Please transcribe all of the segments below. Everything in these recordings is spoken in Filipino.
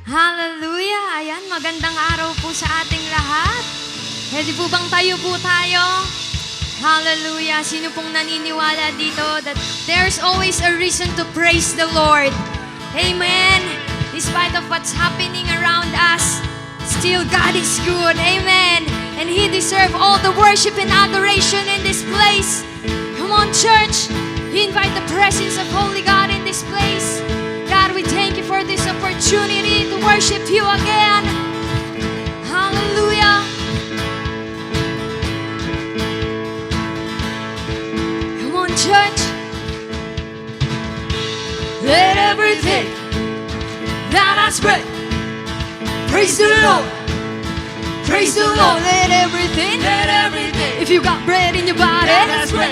Hallelujah! Ayan, magandang araw po sa ating lahat. Ready po bang tayo po tayo? Hallelujah! Sino pong naniniwala dito that there's always a reason to praise the Lord? Amen! Despite of what's happening around us, still God is good. Amen! And He deserves all the worship and adoration in this place. Come on, church! Invite the presence of Holy God in this place. God, we thank you for this opportunity to worship you again. Hallelujah. Come on, church. Let everything that has breath praise the Lord. Praise the Lord. Let everything. If you got bread in your body,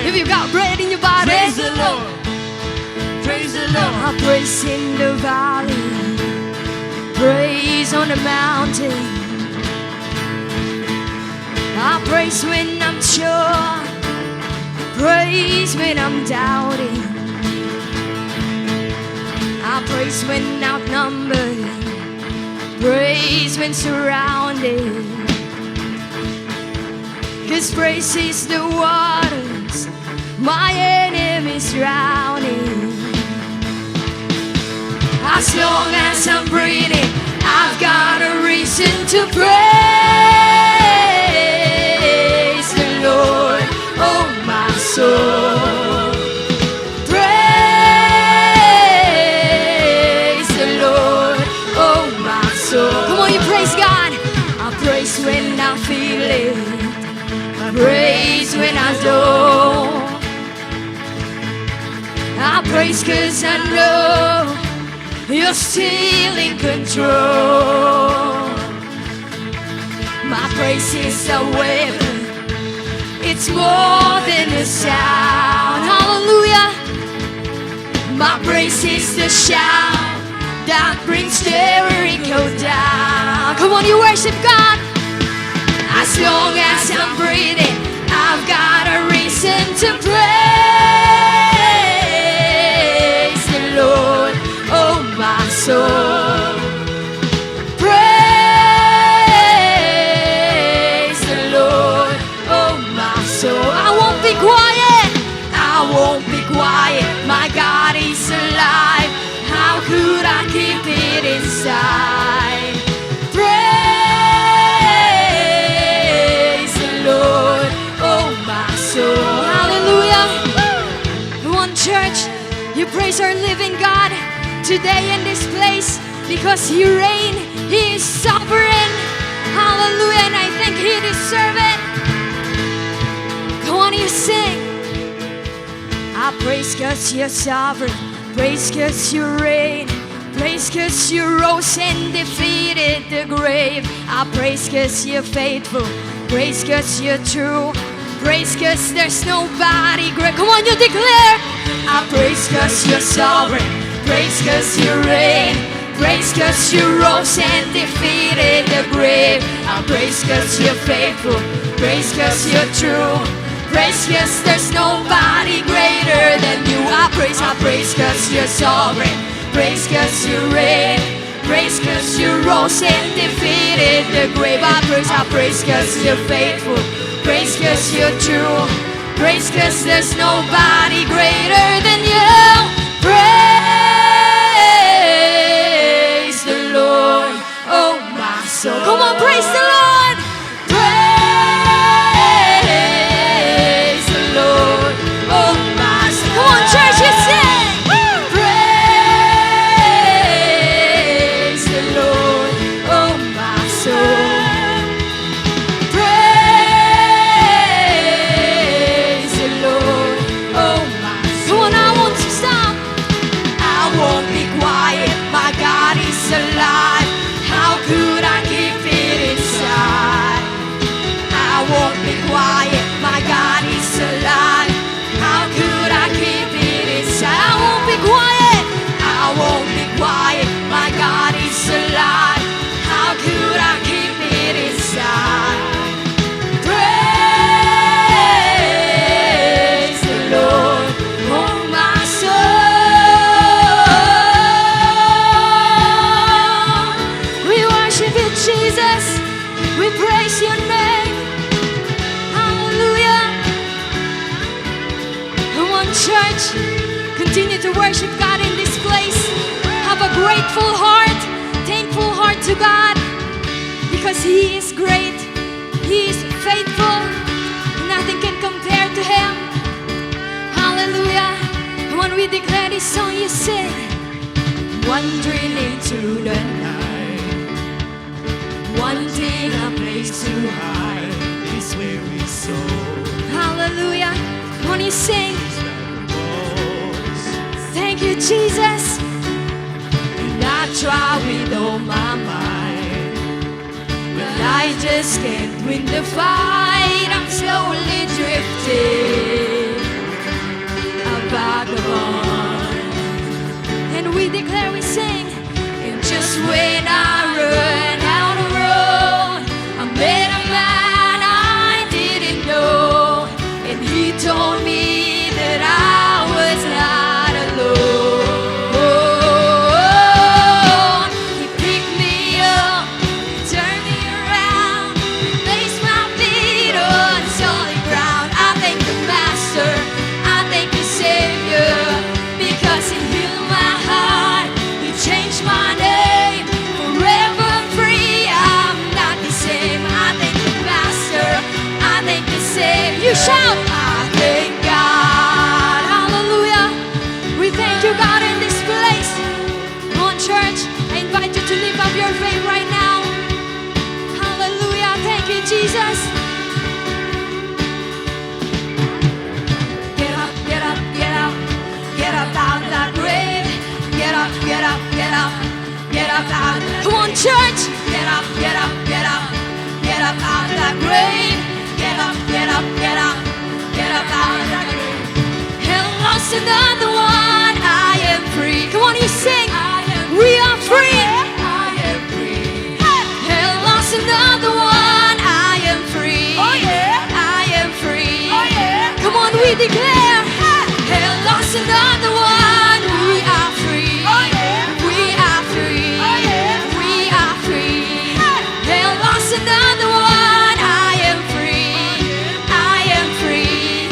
if you got bread in your body, Praise the Lord. Praise the Lord. I praise in the valley, praise on the mountain. I praise when I'm sure, praise when I'm doubting. I praise when outnumbered, praise when surrounded. 'Cause praise is the waters my enemies drowning. As long as I'm breathing, I've got a reason to praise the Lord, oh my soul. Praise the Lord, oh my soul. Come on, you praise God. I praise when I feel it, I praise when I don't. I praise 'cause I know you're still in control. My praise is a weapon, it's more than a sound. Hallelujah. My praise is the shout that brings Jericho down. Come on, you worship God. As long as I'm breathing, I've got a reason to praise the Lord, oh my soul. Praise the Lord, oh my soul. I won't be quiet, I won't be quiet. My God is alive, how could I keep it inside? Praise the Lord, oh my soul. Hallelujah. Come on, church, you praise our living God today in this place, because He reigns, He is sovereign. Hallelujah, and I think He deserves it. Come on, you sing. I praise 'cause you're sovereign, praise 'cause you reign, praise 'cause you rose and defeated the grave. I praise 'cause you're faithful, praise 'cause you're true, praise 'cause there's nobody great. Come on, you declare. I praise 'cause you're sovereign, praise 'cause you reign, praise 'cause you rose and defeated the grave. I I praise cause you're faithful. Praise cause you're true. Praise cause there's nobody greater than you. I praise cause you're sovereign. Praise cause you reign. Praise cause you rose and defeated the grave. I praise cause you're faithful. Praise cause you're true. Praise cause there's nobody greater than you. Praise the Lord, oh my soul. Come on, praise the Lord. Praise the Lord, oh my soul. Come on, church, you sing. Praise the Lord, oh my soul. Praise the Lord, oh my soul. Come on, I won't stop. I won't be quiet, my God is alive. How could I keep it inside? I won't be quiet, my God is alive. How could I keep it inside? I won't be quiet, I won't be quiet, my God is alive. How could I keep it inside? Praise the Lord, oh my soul. We worship you, Jesus. We praise your name. Hallelujah. Come on, church. Continue to worship God in this place. Have a grateful heart, thankful heart to God, because He is great. He is faithful. Nothing can compare to Him. Hallelujah. When we declare this song, you sing. Wandering into the night, wanting a place to hide, This way we soul. hallelujah. When you sing, thank you, Jesus. And I try with all my might, but I just can't win the fight. I'm slowly drifting, a vagabond. And we declare, we sing. And just when I run out of road, I met a man I didn't know, and he told me that I was not alone. He picked me up, turned me around, placed my feet on solid ground. I thank the Master, I thank the Savior, because He healed my heart, He changed my name, forever free. I'm not the same. I thank the Master, I thank the Savior. You shout, I thank God. Hallelujah. We thank you, God, in this place. Come on, church. I invite you to lift up your faith right now. Hallelujah. Thank you, Jesus. Get up, get up, get up. Get up out of that grave. Get up, get up, get up. Get up out of that. Come on, church. Get up, get up, get up. Get up out of that grave. Get up, get up, get up. Get up out of that grave. Hell lost another one. I am free. Come on, you sing. We are free. I am free. Hell lost another one. I am free. I am free. Come on, we declare. Hell lost another one. We are free. We are free. We are free. Hell lost another one. I am free. I am free.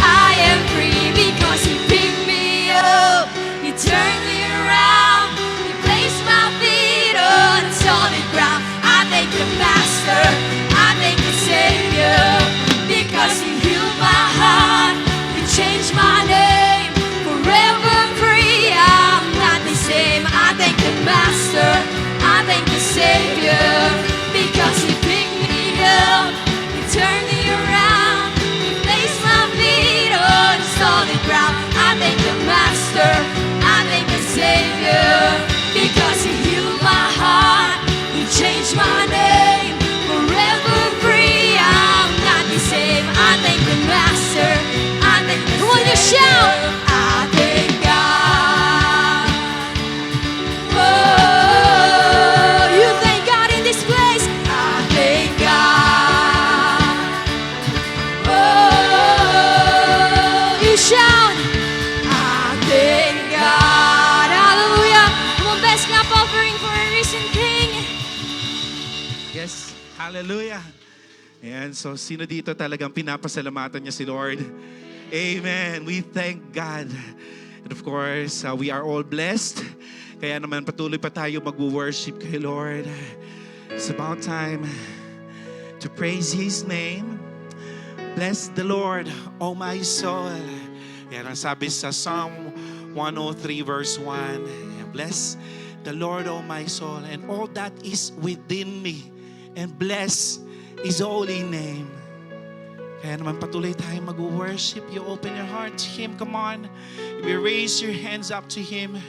I am free because He picked me up. He turned me around. He placed my feet on solid ground. I thank the Master. I thank the Savior, because He healed my heart. He changed my name, forever Yes, hallelujah. And so sino dito talagang pinapasalamatan niya si Lord? Amen. We thank God. And of course, we are all blessed. Kaya naman patuloy pa tayo mag-worship kay Lord. It's about time to praise His name. Bless the Lord, O my soul. Yan ang sabi sa Psalm 103 verse 1. Bless the Lord, O my soul, and all that is within me. And bless His holy name. Kaya naman patuloy tayo mag-worship. You open your heart to Him. Come on. You raise your hands up to Him.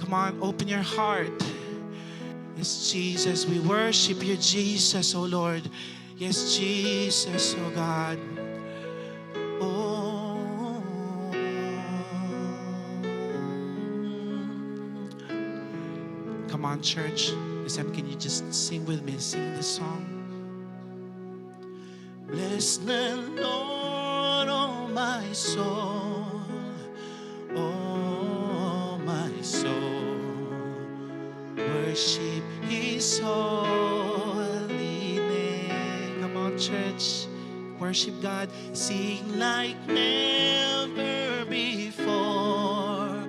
Come on, open your heart. Yes, Jesus, we worship you, Jesus, oh Lord. Yes, Jesus, oh God. Oh. Come on, church. Listen, can you just sing with me? Sing this song. Bless the Lord, oh my soul. Oh, my soul. Worship His holy name. Come on, church. Worship God. Sing like never before.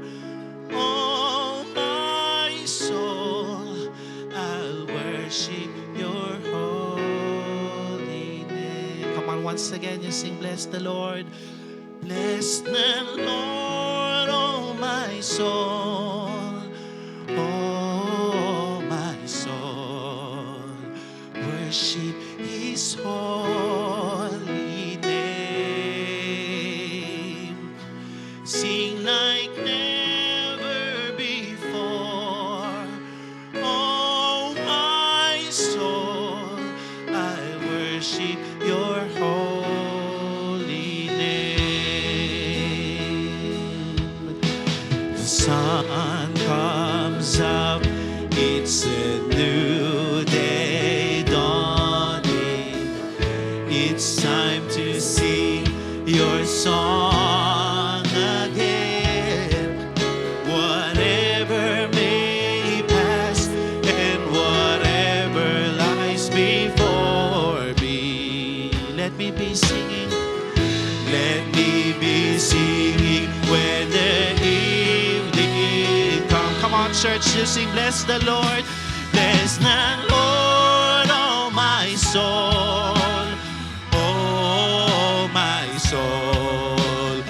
Oh, my soul. I'll worship your holy name. Come on, once again, you sing, bless the Lord. Bless the Lord, oh, my soul. Oh, my soul, worship His holy name. Sing like never before. Oh, my soul, I worship your holy name. The sun comes up, it's a new day dawning. It's time to sing your song again. Whatever may pass and whatever lies before me, let me be singing. Let me be singing when the evening comes. Come on, church, you sing, bless the Lord. Bless the Lord, oh my soul. Oh, my soul.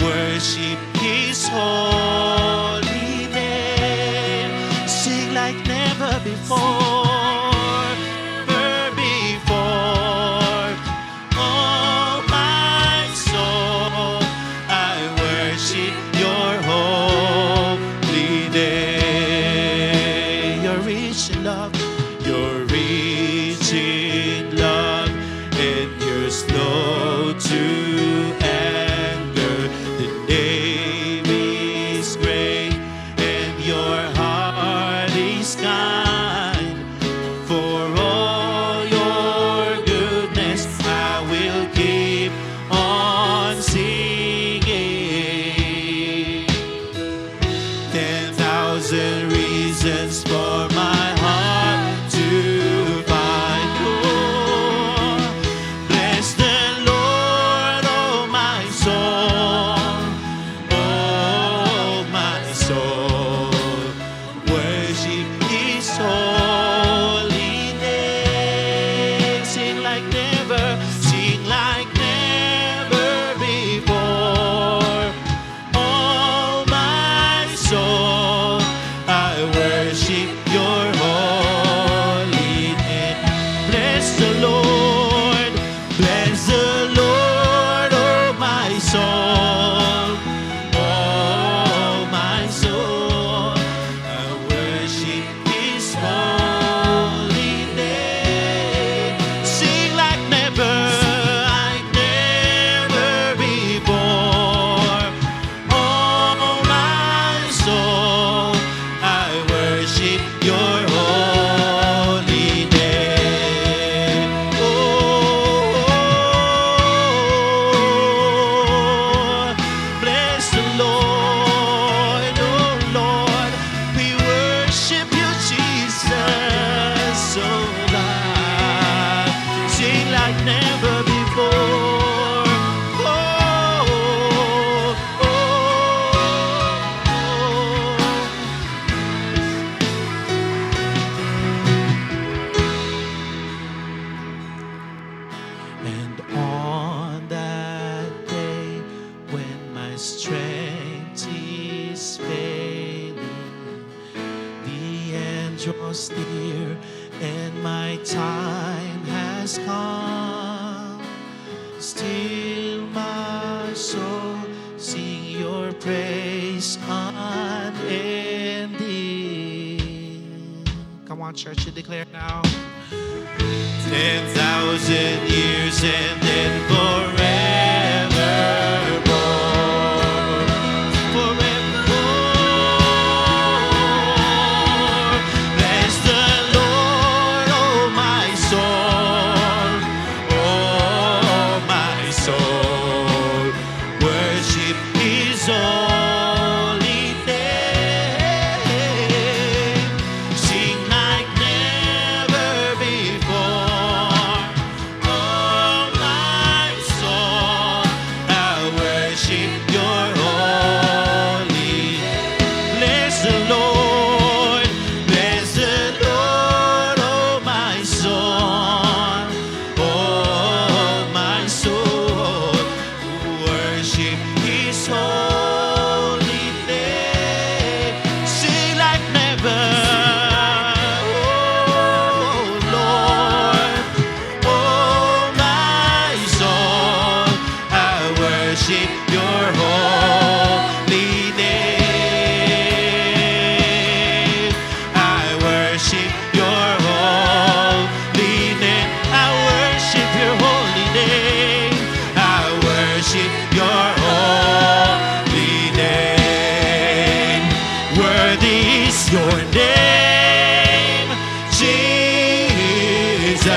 Worship His holy name. Sing like never before. Never before. Oh, my soul, I worship your holy name. You're rich in love, you're rich in love, and you're slow to anger. The name is great, and your heart is kind. For all your goodness, I will keep on singing. 10,000 reasons for my heart to find. Oh, bless the Lord, oh my soul. Oh, my soul. Worship His holy name. Sing like never before. Oh, my soul, I worship your holy name. Bless the Lord, oh my soul. Oh, my soul, I worship His holy name. Sing like on, church, you declare now. 10,000 years and then forevermore, forevermore. Bless the Lord, oh my soul, oh my soul. Worship His holy name. Sing like never before. Oh my soul, I worship Your holy name. Bless the Lord, oh my soul, oh my soul. Worship His holy name. Sing like never. Oh Lord, oh my soul, I worship Your holy name. I worship Your holy name. I worship Your holy name. I worship Your holy name. Worthy is Your name, Jesus.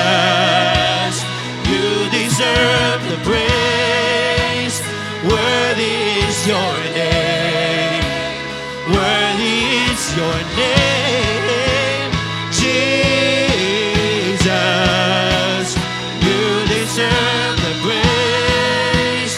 You deserve the praise. Worthy is Your name. Worthy is Your name, Jesus. You deserve the praise.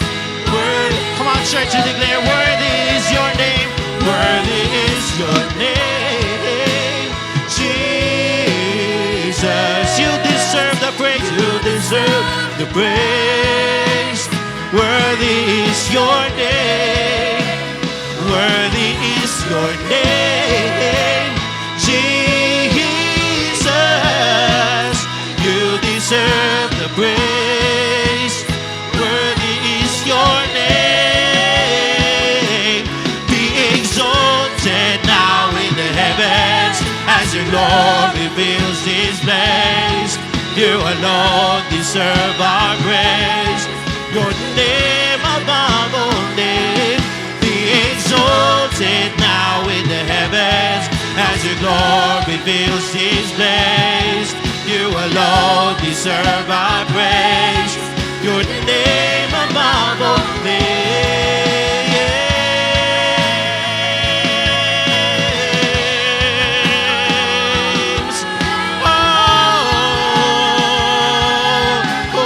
Worthy. Come on, church, and declare, worthy is Your name. Worthy is Your name, Jesus. You deserve the praise. You deserve the praise. Worthy is Your name. Worthy is Your name, Jesus. You deserve the praise. Worthy is Your name. Be exalted now in the heavens as Your glory fills this place. You alone deserve our praise. Your name above all names. Be exalted now in the heavens as Your glory fills this place. You alone deserve our praise. Your name above all names. Oh,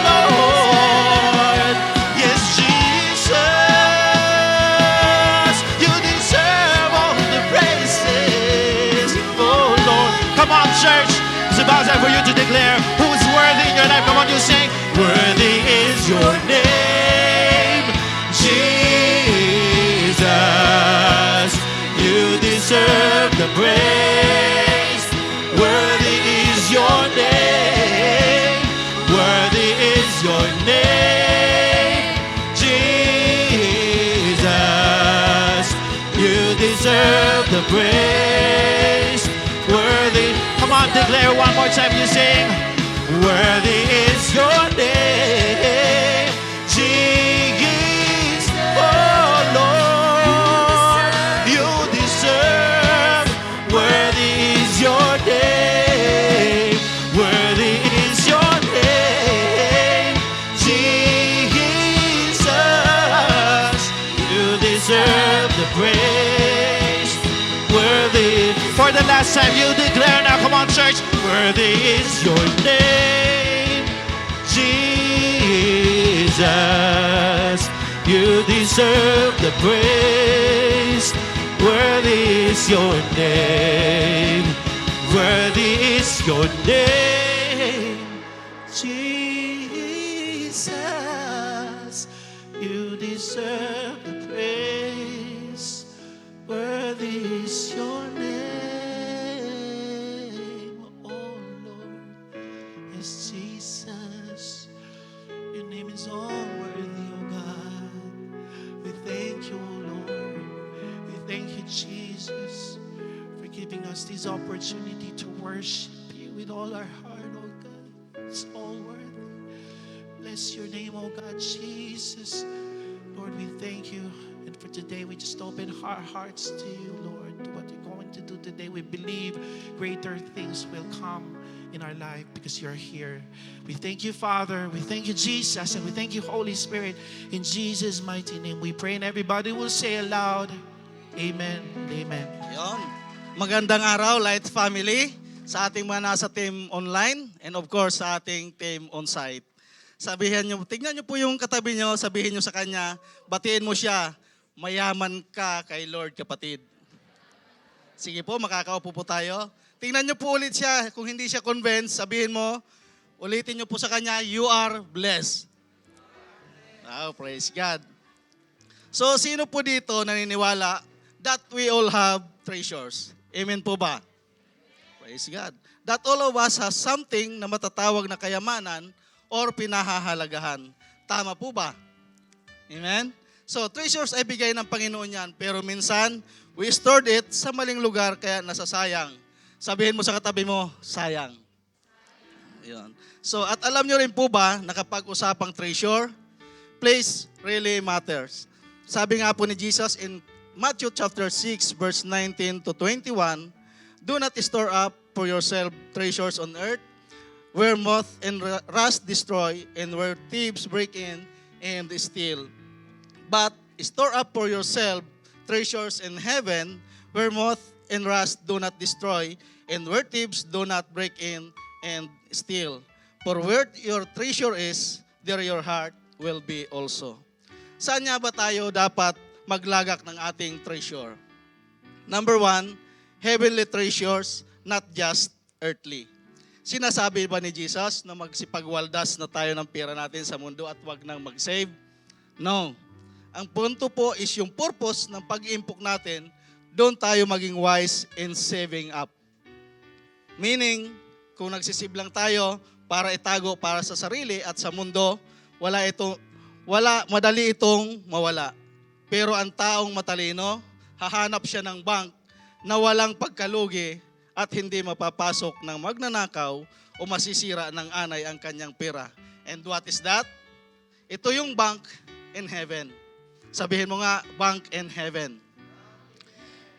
Lord, yes, Jesus, You deserve all the praises. Oh Lord, come on, church. It's about time for you to declare who is worthy in your life. Come on, you sing. Worthy is Your name, Jesus. You deserve the praise. Worthy is Your name. Worthy is Your name, Jesus. You deserve the praise. Worthy. Come on, declare one more time. You sing. Worthy is Your name, Jesus. Oh Lord, You deserve. Worthy is Your name. Worthy is Your name, Jesus. You deserve the praise. Worthy. For the last time, you declare now. Come on, church. Worthy is Your name, Jesus. You deserve the praise. Worthy is Your name. Worthy is Your name, Jesus. You deserve the praise. Worthy is Your name, oh Lord. Yes, Jesus. Your name is all worthy, oh God. We thank You, oh Lord. We thank You, Jesus, for keeping giving us this opportunity to worship you with all our heart, oh God. It's all worth it. Bless your name, oh God, Jesus. Lord, we thank you. And for today, we just open our hearts to you, Lord, to what you're going to do today. We believe greater things will come in our life because you're here. We thank you, Father. We thank you, Jesus. And we thank you, Holy Spirit. In Jesus' mighty name, we pray. And everybody will say aloud, Amen. Amen. Yon. Magandang araw, Light Family, sa ating mga nasa team online and of course sa ating team on-site. Sabihin nyo, tignan nyo po yung katabi nyo, sabihin nyo sa kanya, batiin mo siya, mayaman ka kay Lord, kapatid. Sige po, makakaupo po tayo. Tingnan nyo po ulit siya, kung hindi siya convinced, sabihin mo, ulitin nyo po sa kanya, you are blessed. Oh, praise God. So, sino po dito naniniwala that we all have treasures? Amen po ba? Praise God. That all of us has something na matatawag na kayamanan or pinahahalagahan. Tama po ba? Amen? So, treasures ay bigay ng Panginoon yan, pero minsan, we stored it sa maling lugar kaya nasasayang. Sabihin mo sa katabi mo, sayang. Yun. So, at alam nyo rin po ba na kapag usapang treasure, place really matters. Sabi nga po ni Jesus in Matthew chapter 6 verse 19 to 21, do not store up for yourself treasures on earth, where moth and rust destroy, and where thieves break in and steal. But store up for yourself treasures in heaven, where moth and rust do not destroy, and where thieves do not break in and steal. For where your treasure is, there your heart will be also. Saan nga ba tayo dapat maglagak ng ating treasure? Number 1, heavenly treasures, not just earthly. Sinasabi ba ni Jesus na magsipagwaldas na tayo ng pera natin sa mundo at wag nang mag-save? No. Ang punto po is yung purpose ng pag-impok natin, doon tayo maging wise in saving up. Meaning, kung nagsisib lang tayo para itago para sa sarili at sa mundo, madali itong mawala. Pero ang taong matalino, hahanap siya ng bank na walang pagkalugi at hindi mapapasok ng magnanakaw o masisira ng anay ang kanyang pera. And what is that? Ito yung bank in heaven. Sabihin mo nga, bank in heaven.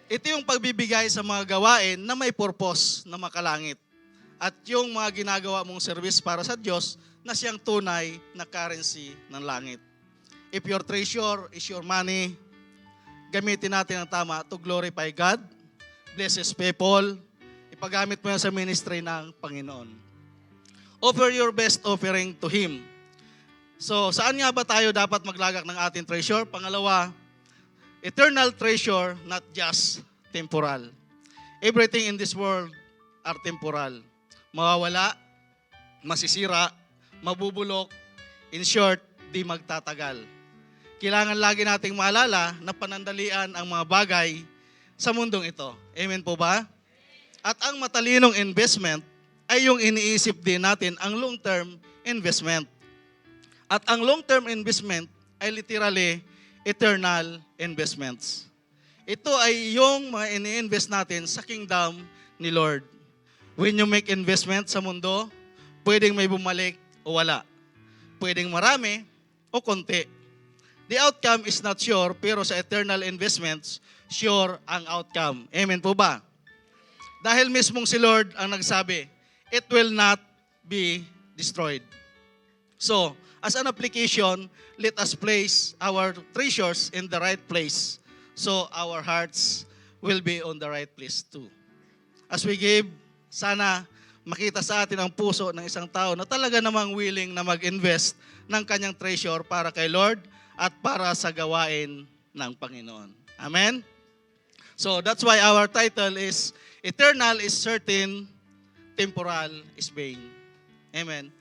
Ito yung pagbibigay sa mga gawain na may purpose na makalangit. At yung mga ginagawa mong service para sa Diyos na siyang tunay na currency ng langit. If your treasure is your money, gamitin natin ang tama to glorify God, bless His people, ipagamit mo yan sa ministry ng Panginoon. Offer your best offering to Him. So, saan nga ba tayo dapat maglagak ng ating treasure? Pangalawa, eternal treasure, not just temporal. Everything in this world are temporal. Mawawala, masisira, mabubulok, in short, di magtatagal. Kailangan lagi nating maalala na panandalian ang mga bagay sa mundong ito. Amen po ba? At ang matalinong investment ay yung iniisip din natin ang long-term investment. At ang long-term investment ay literally eternal investments. Ito ay yung mga ini-invest natin sa kingdom ni Lord. When you make investment sa mundo, pwedeng may bumalik o wala. Pwedeng marami o konti. The outcome is not sure, pero sa eternal investments, sure ang outcome. Amen po ba? Dahil mismong si Lord ang nagsabi, it will not be destroyed. So, as an application, let us place our treasures in the right place so our hearts will be on the right place too. As we give, sana makita sa atin ang puso ng isang tao na talaga namang willing na mag-invest ng kanyang treasure para kay Lord at para sa gawain ng Panginoon. Amen? So that's why our title is Eternal is Certain, Temporal is Vain. Amen.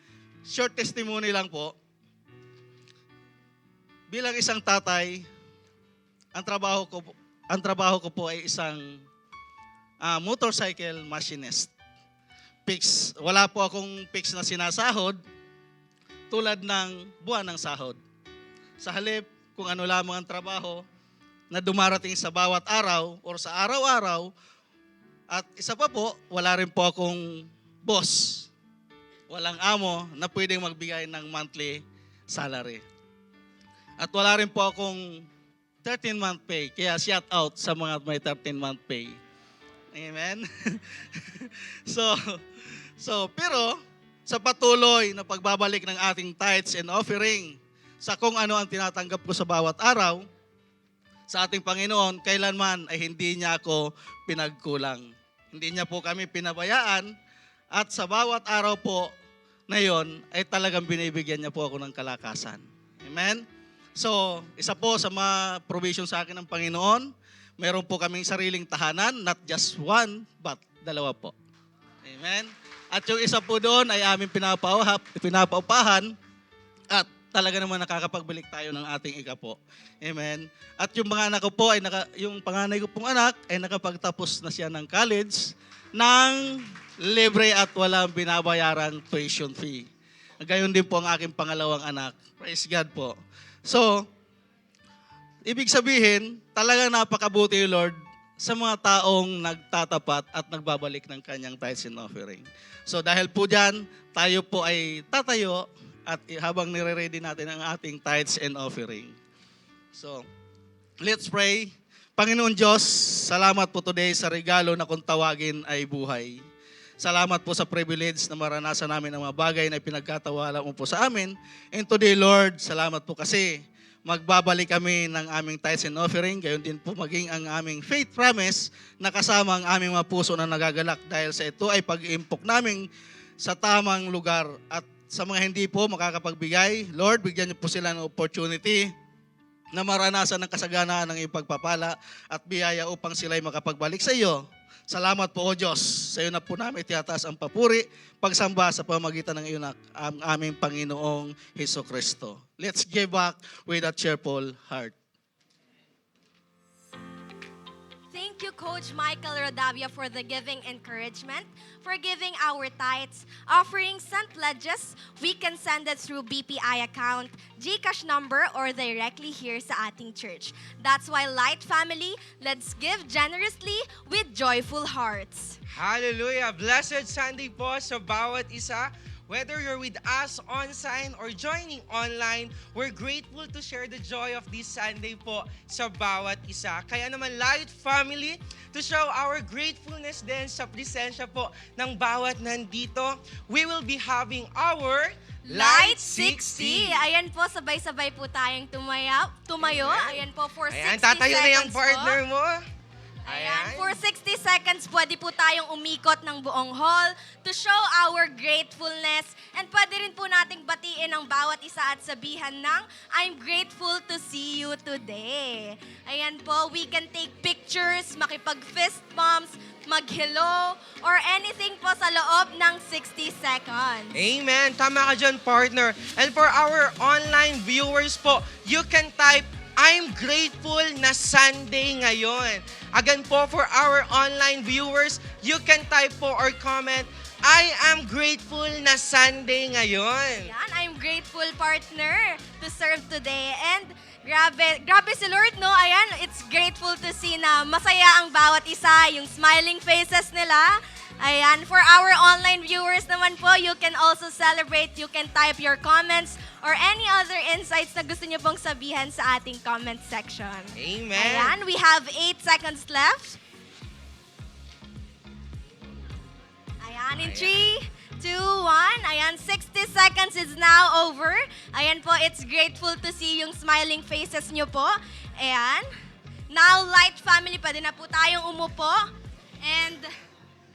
Short testimony lang po. Bilang isang tatay, ang trabaho ko po ay isang motorcycle machinist. Wala po akong fix na sinasahod tulad ng buwan ng sahod. Sa halip, kung ano lamang ang trabaho na dumarating sa bawat araw or sa araw-araw, At isa pa po, wala rin po akong boss. Walang amo na pwedeng magbigay ng monthly salary. At wala rin po akong 13-month pay. Kaya shout out sa mga may 13-month pay. Amen? Pero sa patuloy na pagbabalik ng ating tithes and offering, sa kung ano ang tinatanggap ko sa bawat araw, sa ating Panginoon, kailanman ay hindi niya ako pinagkulang. Hindi niya po kami pinabayaan at sa bawat araw po na yon ay talagang binibigyan niya po ako ng kalakasan. Amen? So, isa po sa mga provision sa akin ng Panginoon, meron po kaming sariling tahanan, not just one, but dalawa po. Amen? At yung isa po doon ay aming pinapaupahan at talaga naman nakakapagbalik tayo ng ating ikapo. Amen? At yung mga anak ko po, yung panganay ko pong anak ay nakapagtapos na siya ng college ng libre at walang binabayarang tuition fee. Gayon din po ang aking pangalawang anak. Praise God po. So, ibig sabihin, talagang napakabuti yung Lord sa mga taong nagtatapat at nagbabalik ng kanyang tithes and offering. So dahil po dyan, tayo po ay tatayo at habang nire-ready natin ang ating tithes and offering. So, let's pray. Panginoon Diyos, salamat po today sa regalo na kung tawagin ay buhay. Salamat po sa privilege na maranasan namin ang mga bagay na pinagkatawala mo po sa amin. And today, Lord, salamat po kasi magbabalik kami ng aming tithes and offering. Gayon din po maging ang aming faith promise na kasama ang aming mga puso na nagagalak dahil sa ito ay pag-iimpok namin sa tamang lugar. At sa mga hindi po makakapagbigay, Lord, bigyan niyo po sila ng opportunity na maranasan ng kasaganaan ng iyong pagpapala at biyaya upang sila'y makapagbalik sa iyo. Salamat po, O Diyos. Sa iyo na po namin tiyataas ang papuri, pagsamba sa pamagitan ng iyo na ang aming Panginoong Hesus Kristo. Let's give back with a cheerful heart. Thank you, Coach Michael Rodavia, for the giving encouragement, for giving our tithes, offerings, and pledges. We can send it through BPI account, GCash number, or directly here sa ating church. That's why, Light Family, let's give generously with joyful hearts. Hallelujah! Blessed Sunday po sa bawat isa. Whether you're with us on-sign or joining online, we're grateful to share the joy of this Sunday po sa bawat isa. Kaya naman, Light Family, to show our gratefulness din sa presensya po ng bawat nandito, we will be having our Light 60. Ayan po, sabay-sabay po tayong tumayo. Ayan po, for 60 Ayan, tatayo na yung seconds partner po. mo. Ayan, for 60 seconds, pwede po tayong umikot ng buong hall to show our gratefulness. And pwede rin po nating batiin ang bawat isa at sabihan ng, I'm grateful to see you today. Ayan po, we can take pictures, makipag-fist bumps, mag-hello, or anything po sa loob ng 60 seconds. Amen. Tama ka dyan, partner. And for our online viewers po, you can type, I'm grateful na Sunday ngayon. Again po, for our online viewers, you can type po or comment, I am grateful na Sunday ngayon. Yan, I'm grateful, partner, to serve today. And grabe si Lord, no? Ayan, it's grateful to see na masaya ang bawat isa, yung smiling faces nila. Ayan, for our online viewers naman po, you can also celebrate, you can type your comments or any other insights na gusto niyo pong sabihan sa ating comment section. Amen. Ayan, we have 8 seconds left. Ayan, in 3, 2, 1. Ayan, 60 seconds is now over. Ayan po, it's grateful to see yung smiling faces niyo po. Ayan. Now, Light Family, pwede na po tayong umupo. And,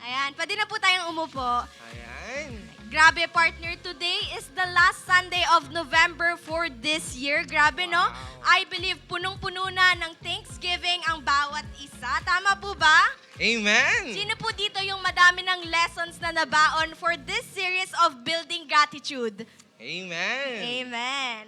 ayan, pwede na po tayong umupo. Ayan. Grabe, partner, today is the last Sunday of November for this year. Grabe, no? I believe punong-puno na ng Thanksgiving ang bawat isa. Tama po ba? Amen. Sino po dito yung madami ng lessons na nabaon for this series of building gratitude? Amen. Amen.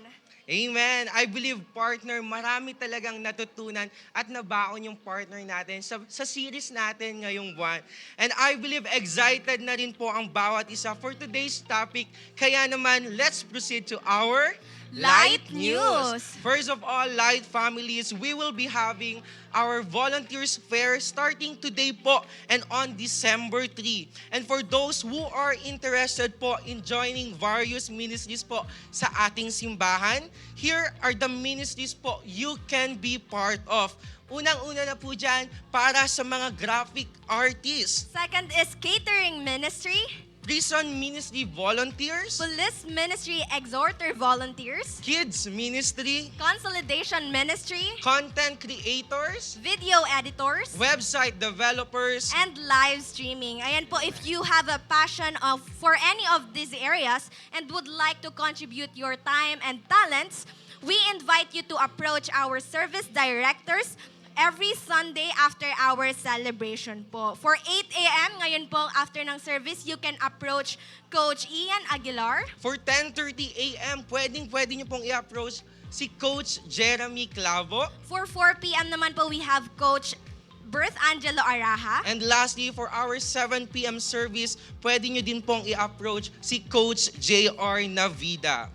Amen. I believe, partner, marami talagang natutunan at nabaon yung partner natin sa series natin ngayong buwan. And I believe excited na rin po ang bawat isa for today's topic. Kaya naman, let's proceed to our Light News. First of all, Light families, we will be having our volunteers fair starting today po and on December 3. And for those who are interested po in joining various ministries po sa ating simbahan, here are the ministries po you can be part of. Unang-una na po dyan para sa mga graphic artists, Second is catering ministry, prison ministry volunteers, police ministry exhorter volunteers, kids ministry, consolidation ministry, content creators, video editors, website developers, and live streaming. Ayan po, if you have a passion for any of these areas and would like to contribute your time and talents, we invite you to approach our service directors every Sunday after our celebration po. For 8 a.m. ngayon po after ng service, you can approach Coach Ian Aguilar. For 10:30 a.m., pwede nyo pong i-approach si Coach Jeremy Clavo. For 4 p.m. naman po, we have Coach Berth Angelo Araha. And lastly, for our 7 p.m. service, pwede nyo din pong i-approach si Coach J.R. Navida.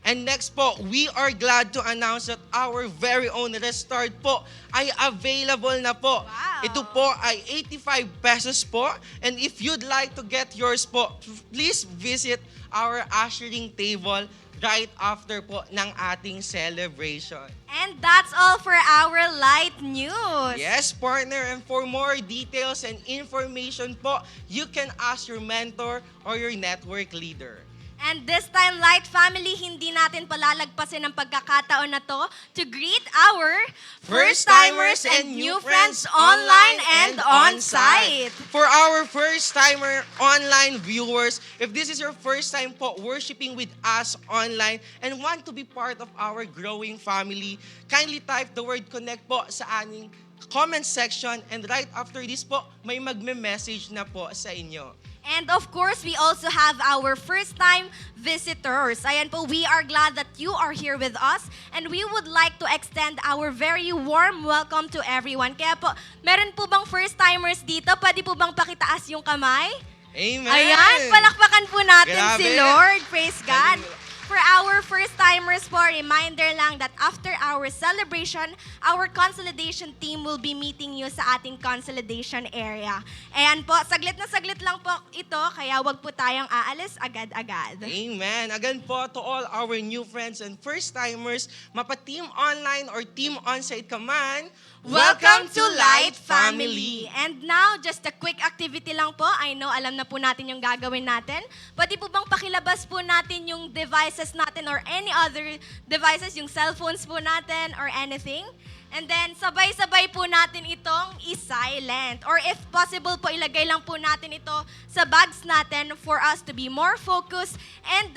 And next po, we are glad to announce that our very own Restart po ay available na po. Wow. Ito po ay 85 pesos po. And if you'd like to get yours po, please visit our ushering table right after po ng ating celebration. And that's all for our Light News. Yes, partner. And for more details and information po, you can ask your mentor or your network leader. And this time, Light Family, hindi natin palalagpasin ang pagkakataon na to greet our first-timers and new friends online and on-site. For our first-timer online viewers, if this is your first time po worshiping with us online and want to be part of our growing family, kindly type the word connect po sa aming comment section and right after this po, may magme-message na po sa inyo. And of course, we also have our first-time visitors. Ayan po, we are glad that you are here with us and we would like to extend our very warm welcome to everyone. Kaya po, meron po bang first-timers dito? Pwede po bang pakitaas yung kamay? Amen! Ayan, palakpakan po natin Grabe. si Lord. Praise God. For our first-timers po, reminder lang that after our celebration, our consolidation team will be meeting you sa ating consolidation area. Ayan po, saglit na saglit lang po ito, kaya wag po tayong aalis agad-agad. Amen. Again po to all our new friends and first-timers, mapa-team online or team on-site ka man, Welcome to Light Family! And now, just a quick activity lang po. I know, alam na po natin yung gagawin natin. Pwede po bang pakilabas po natin yung devices natin or any other devices, yung cellphones po natin or anything? And then, sabay-sabay po natin itong i-silent. Or if possible po, ilagay lang po natin ito sa bags natin for us to be more focused and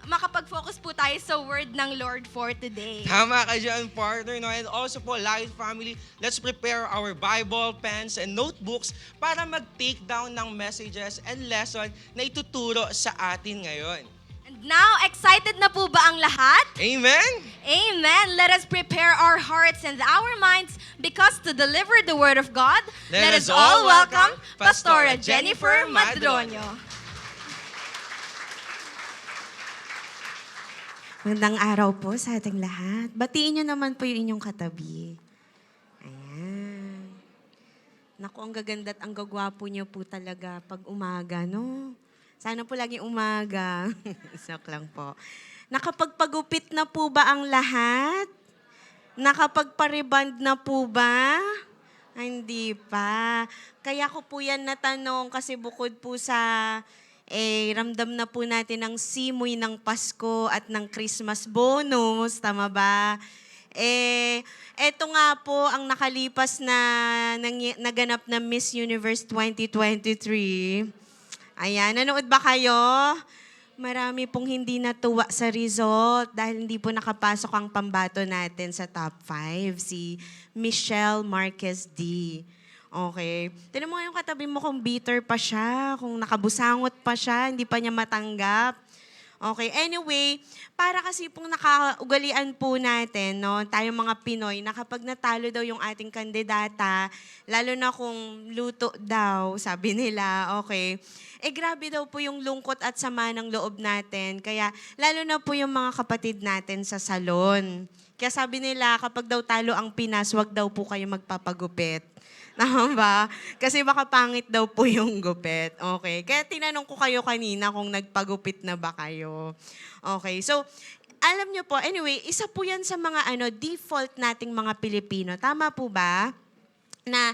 makapag-focus po tayo sa word ng Lord for today. Tama ka dyan, partner. No? And also po, Light Family, let's prepare our Bible, pens, and notebooks para mag-take down ng messages and lesson na ituturo sa atin ngayon. And now, excited na po ba ang lahat? Amen? Amen. Let us prepare our hearts and our minds because to deliver the Word of God, let us all welcome Pastora Jennifer Madronio. Magandang araw po sa ating lahat. Batiin nyo naman po yung inyong katabi. Ayan. Naku, ang gaganda at ang gagwapo nyo po talaga pag umaga, no? Sana po laging umaga. Sok lang po. Nakapagpagupit na po ba ang lahat? Nakapagpariband na po ba? Ay, hindi pa. Kaya ko po yan natanong kasi bukod po sa ramdam na po natin ang simoy ng Pasko at ng Christmas bonus, tama ba? Eto nga po ang nakalipas na naganap na Miss Universe 2023. Ayan, nanood ba kayo? Marami pong hindi natuwa sa result dahil hindi po nakapasok ang pambato natin sa top 5, si Michelle Marquez D. Okay. Tignan mo nga yung katabi mo kung bitter pa siya, kung nakabusangot pa siya, hindi pa niya matanggap. Okay, anyway, para kasi pong nakaugalian po natin, no, tayong mga Pinoy, na kapag natalo daw yung ating kandidata, lalo na kung luto daw, sabi nila, okay, grabe daw po yung lungkot at sama ng loob natin. Kaya lalo na po yung mga kapatid natin sa salon. Kaya sabi nila, kapag daw talo ang Pinas, wag daw po kayo magpapagupit. Tama ba? Kasi baka pangit daw po yung gupit. Okay. Kaya tinanong ko kayo kanina kung nagpagupit na ba kayo. Okay. So, alam nyo po, anyway, isa po yan sa mga default nating mga Pilipino. Tama po ba? Na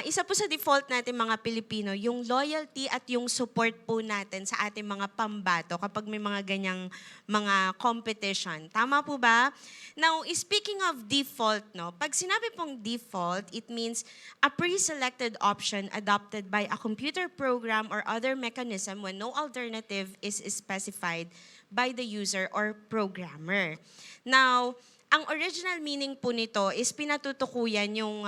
isa po sa default natin mga Pilipino, yung loyalty at yung support po natin sa ating mga pambato kapag may mga ganyang mga competition. Tama po ba? Now, speaking of default, no, pag sinabi pong default, it means a pre-selected option adopted by a computer program or other mechanism when no alternative is specified by the user or programmer. Now, ang original meaning po nito is pinatutukuyan yung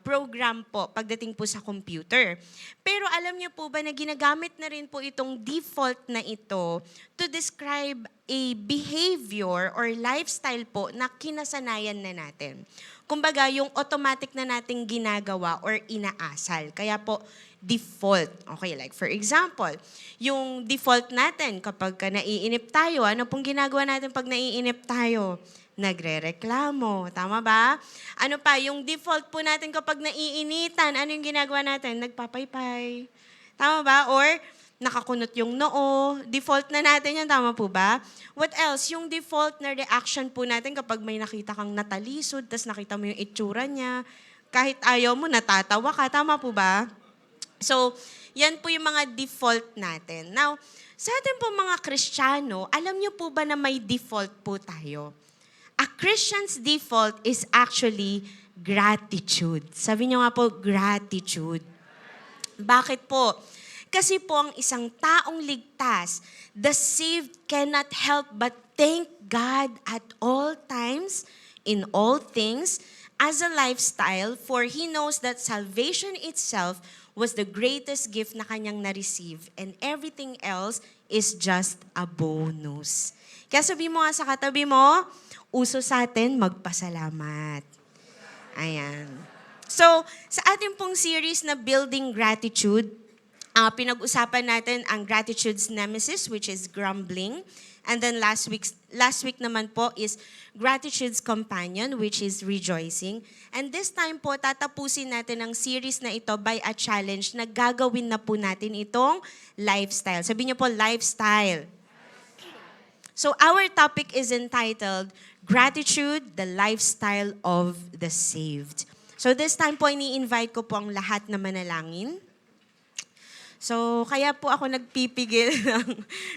program po pagdating po sa computer. Pero alam niyo po ba na ginagamit na rin po itong default na ito to describe a behavior or lifestyle po na kinasanayan na natin. Kumbaga, yung automatic na nating ginagawa or inaasal. Kaya po, default. Okay, like for example, yung default natin kapag naiinip tayo, ano pong ginagawa natin pag naiinip tayo? Nagrereklamo. Tama ba? Ano pa, yung default po natin kapag naiinitan, ano yung ginagawa natin? Nagpapaypay. Tama ba? Or nakakunot yung noo. Default na natin yan. Tama po ba? What else? Yung default na reaction po natin kapag may nakita kang natalisod, tas nakita mo yung itsura niya, kahit ayaw mo, natatawa ka. Tama po ba? So, yan po yung mga default natin. Now, sa atin po mga Kristiyano, alam niyo po ba na may default po tayo? A Christian's default is actually gratitude. Sabi niyo nga po, gratitude. Bakit po? Kasi po ang isang taong ligtas, the saved cannot help but thank God at all times, in all things, as a lifestyle, for he knows that salvation itself was the greatest gift na kanyang na-receive, and everything else is just a bonus. Kaya sabi mo nga sa katabi mo, uso sa atin magpasalamat. Ayan. So, sa ating pong series na Building Gratitude, pinag-usapan natin ang gratitude's nemesis, which is grumbling. And then last week naman po is gratitude's companion, which is rejoicing. And this time po, tatapusin natin ang series na ito by a challenge na gagawin na po natin itong lifestyle. Sabi niyo po, lifestyle. So our topic is entitled, Gratitude, the Lifestyle of the Saved. So this time po, ini-invite ko po ang lahat na manalangin. So, kaya po ako nagpipigil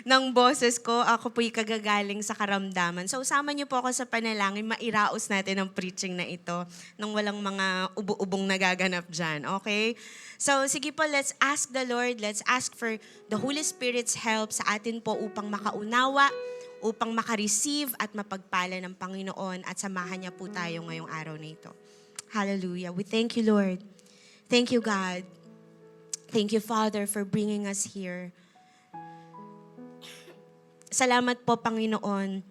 ng boses ko. Ako po'y kagagaling sa karamdaman. So, usama niyo po ako sa panalangin. Mairaos natin ang preaching na ito nang walang mga ubo-ubong nagaganap dyan. Okay? So, sige po, let's ask the Lord. Let's ask for the Holy Spirit's help sa atin po upang makaunawa, upang makareceive at mapagpala ng Panginoon at samahan niya po tayo ngayong araw na ito. Hallelujah. We thank you, Lord. Thank you, God. Thank you, Father, for bringing us here. Salamat po, Panginoon,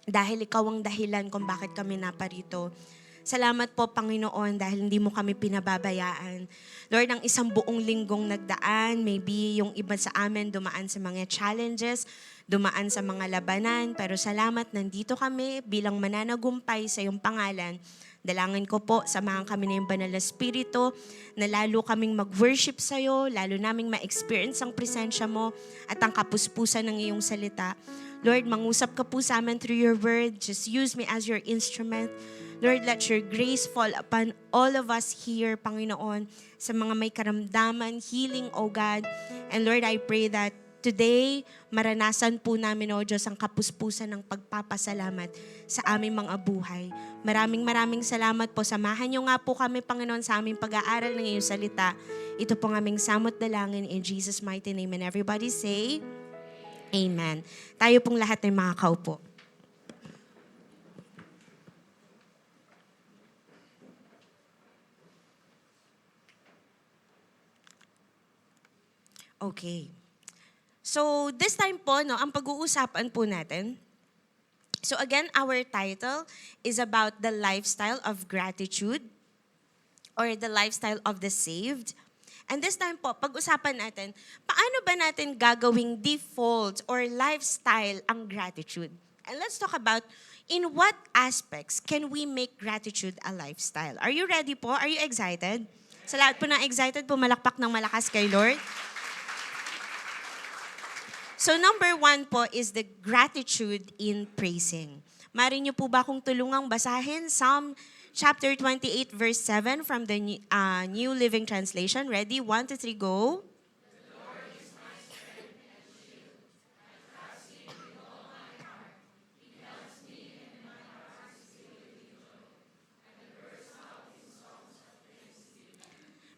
dahil ikaw ang dahilan kung bakit kami naparito. Salamat po, Panginoon, dahil hindi mo kami pinababayaan. Lord, ang isang buong linggong nagdaan, maybe yung iba sa amin dumaan sa mga challenges, dumaan sa mga labanan, pero salamat, nandito kami bilang mananagumpay sa iyong pangalan. Dalangin ko po, samahan kami na yung banal na Espiritu, na lalo kaming mag-worship sa iyo, lalo naming ma-experience ang presensya mo at ang kapuspusan ng iyong salita. Lord, mangusap ka po sa amin through your word. Just use me as your instrument. Lord, let your grace fall upon all of us here, Panginoon, sa mga may karamdaman, healing, O God. And Lord, I pray that today, maranasan po namin, O Diyos, ang kapuspusan ng pagpapasalamat sa aming mga buhay. Maraming salamat po. Samahan niyo nga po kami, Panginoon, sa aming pag-aaral ng iyong salita. Ito pong aming samot dalangin in Jesus' mighty name. And everybody say, Amen. Tayo pong lahat ay makakaupo. Okay. So this time po, no, ang pag-uusapan po natin, so again, our title is about the lifestyle of gratitude or the lifestyle of the saved. And this time po, pag-usapan natin, paano ba natin gagawing default or lifestyle ang gratitude? And let's talk about in what aspects can we make gratitude a lifestyle? Are you ready po? Are you excited? Sa lahat po ng excited, pumalakpak ng malakas kay Lord. So number 1 po is the gratitude in praising. Mari niyo po ba akong tulungang basahin Psalm chapter 28 verse 7 from the New Living Translation. Ready? 1, 2, 3, go.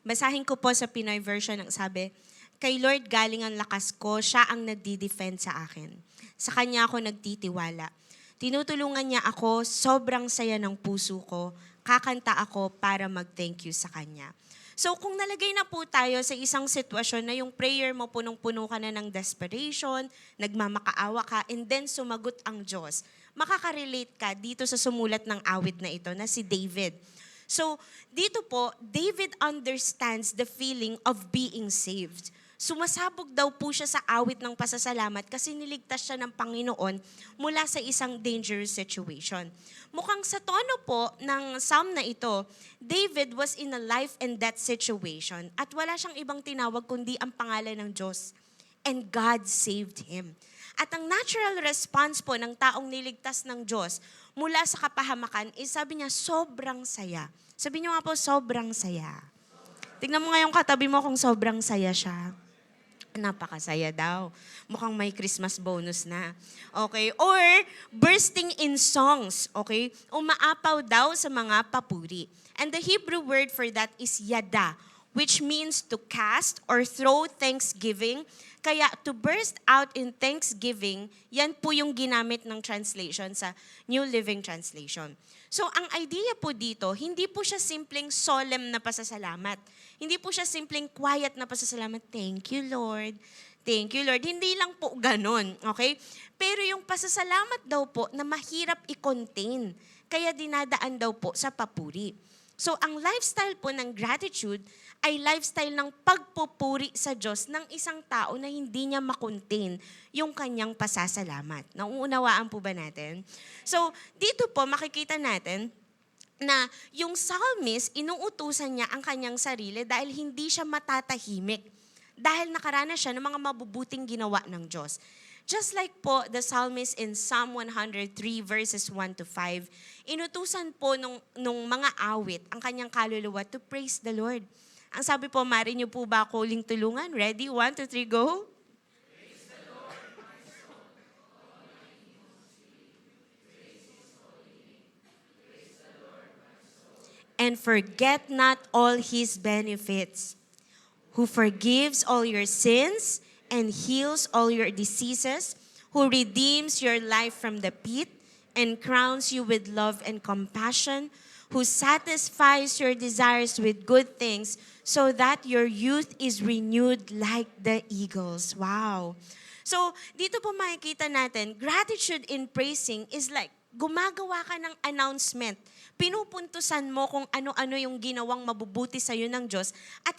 Basahin ko po sa Pinoy version ang sabi, kay Lord galing ang lakas ko, siya ang nagdi-defend sa akin. Sa Kanya ako nagtitiwala. Tinutulungan niya ako, sobrang saya ng puso ko, kakanta ako para mag-thank you sa Kanya. So kung nalagay na po tayo sa isang sitwasyon na yung prayer mo punong-puno ka na ng desperation, nagmamakaawa ka, and then sumagot ang Diyos, makaka-relate ka dito sa sumulat ng awit na ito na si David. So dito po, David understands the feeling of being saved. Sumasabog daw po siya sa awit ng pasasalamat kasi niligtas siya ng Panginoon mula sa isang dangerous situation. Mukhang sa tono po ng psalm na ito, David was in a life and death situation at wala siyang ibang tinawag kundi ang pangalan ng Diyos. And God saved him. At ang natural response po ng taong niligtas ng Diyos mula sa kapahamakan is sabi niya, sobrang saya. Sabi niyo nga po, sobrang saya. Tingnan mo ngayong katabi mo kung sobrang saya siya. Napakasaya daw. Mukhang may Christmas bonus na. Okay? Or bursting in songs. Okay? Umaapaw daw sa mga papuri. And the Hebrew word for that is yada, which means to cast or throw thanksgiving. Kaya to burst out in thanksgiving, yan po yung ginamit ng translation sa New Living Translation. So ang idea po dito, hindi po siya simpleng solemn na pasasalamat. Hindi po siya simpleng quiet na pasasalamat. Thank you, Lord. Thank you, Lord. Hindi lang po ganun, okay? Pero yung pasasalamat daw po na mahirap i-contain. Kaya dinadaan daw po sa papuri. So ang lifestyle po ng gratitude ay lifestyle ng pagpupuri sa Diyos ng isang tao na hindi niya makontain yung kanyang pasasalamat. Nauunawaan po ba natin? So dito po makikita natin na yung psalmist, inuutusan niya ang kanyang sarili dahil hindi siya matatahimik. Dahil nakaranas siya ng mga mabubuting ginawa ng Diyos. Just like po the psalmist in Psalm 103 verses 1 to 5, inutusan po nung mga awit ang kanyang kaluluwa to praise the Lord. Ang sabi po, mari niyo po ba ako uling tulungan? Ready? 1, 2, 3, go! And forget not all His benefits, who forgives all your sins and heals all your diseases, who redeems your life from the pit and crowns you with love and compassion, who satisfies your desires with good things so that your youth is renewed like the eagles. Wow. So, dito po makikita natin, gratitude in praising is like gumagawa ka ng announcement. Pinupuntusan mo kung ano-ano yung ginawang mabubuti sa iyo ng Diyos at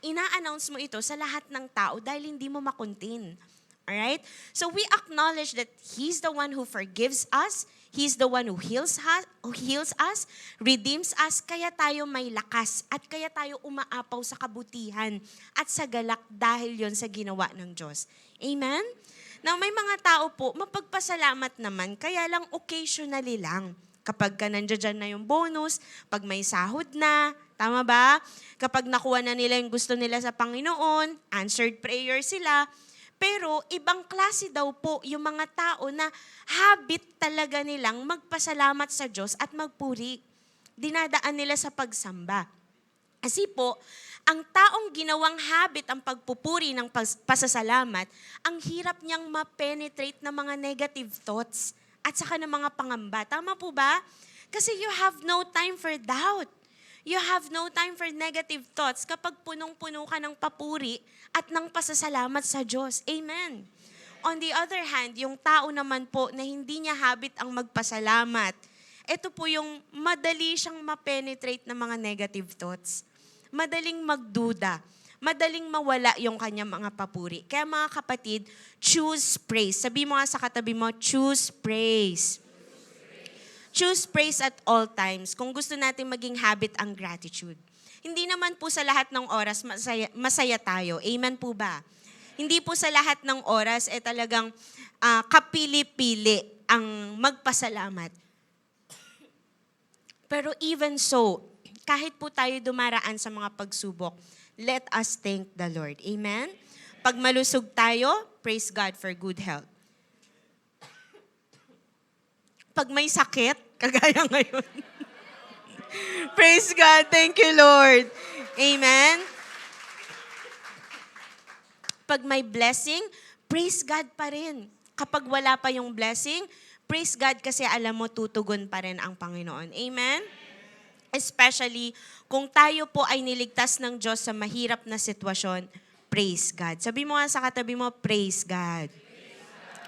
ina-announce mo ito sa lahat ng tao dahil hindi mo makontain. Alright? So we acknowledge that He's the one who forgives us, He's the one who heals us, redeems us, kaya tayo may lakas at kaya tayo umaapaw sa kabutihan at sa galak dahil yon sa ginawa ng Diyos. Amen? Now, may mga tao po, mapagpasalamat naman, kaya lang occasionally lang. Kapag ka nandiyan na yung bonus, pag may sahod na, tama ba? Kapag nakuha na nila yung gusto nila sa Panginoon, answered prayer sila. Pero ibang klase daw po yung mga tao na habit talaga nilang magpasalamat sa Diyos at magpuri. Dinadaan nila sa pagsamba. Kasi po, ang taong ginawang habit ang pagpupuri ng pasasalamat, ang hirap niyang ma-penetrate ng mga negative thoughts at saka ng mga pangamba. Tama po ba? Kasi you have no time for doubt. You have no time for negative thoughts kapag punong-puno ka ng papuri at ng pasasalamat sa Diyos. Amen. on the other hand, yung tao naman po na hindi niya habit ang magpasalamat, ito po yung madali siyang ma-penetrate ng mga negative thoughts. Madaling magduda. Madaling mawala yung kanyang mga papuri. Kaya mga kapatid, choose praise. Sabi mo nga sa katabi mo, choose praise. Choose praise at all times. Kung gusto natin maging habit ang gratitude. Hindi naman po sa lahat ng oras masaya tayo. Amen po ba? Hindi po sa lahat ng oras talagang kapili-pili ang magpasalamat. Pero even so, kahit po tayo dumaraan sa mga pagsubok, let us thank the Lord. Amen? Pag malusog tayo, praise God for good health. Pag may sakit, kagaya ngayon, praise God, thank you Lord. Amen? Pag may blessing, praise God pa rin. Kapag wala pa yung blessing, praise God kasi alam mo tutugon pa rin ang Panginoon. Amen? Especially kung tayo po ay niligtas ng Diyos sa mahirap na sitwasyon, praise God. Sabi mo nga sa katabi mo, praise God.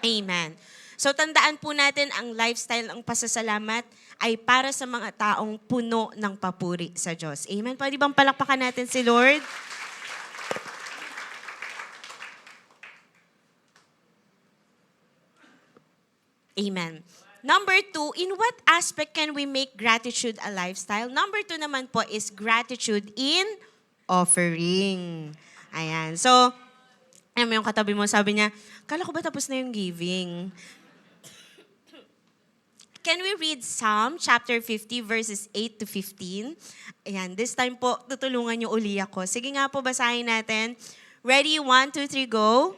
Amen. So tandaan po natin ang lifestyle ng pasasalamat ay para sa mga taong puno ng papuri sa Diyos. Amen. Pwede bang palakpakan natin si Lord? Amen. Number 2, in what aspect can we make gratitude a lifestyle? Number 2 naman po is gratitude in offering. Ayan. So, alam mo yung katabi mo, sabi niya, kala ko ba tapos na yung giving? Can we read Psalm chapter 50 verses 8 to 15? Ayan, this time po, tutulungan niyo uli ako. Sige nga po, basahin natin. Ready? 1, 2, 3, go.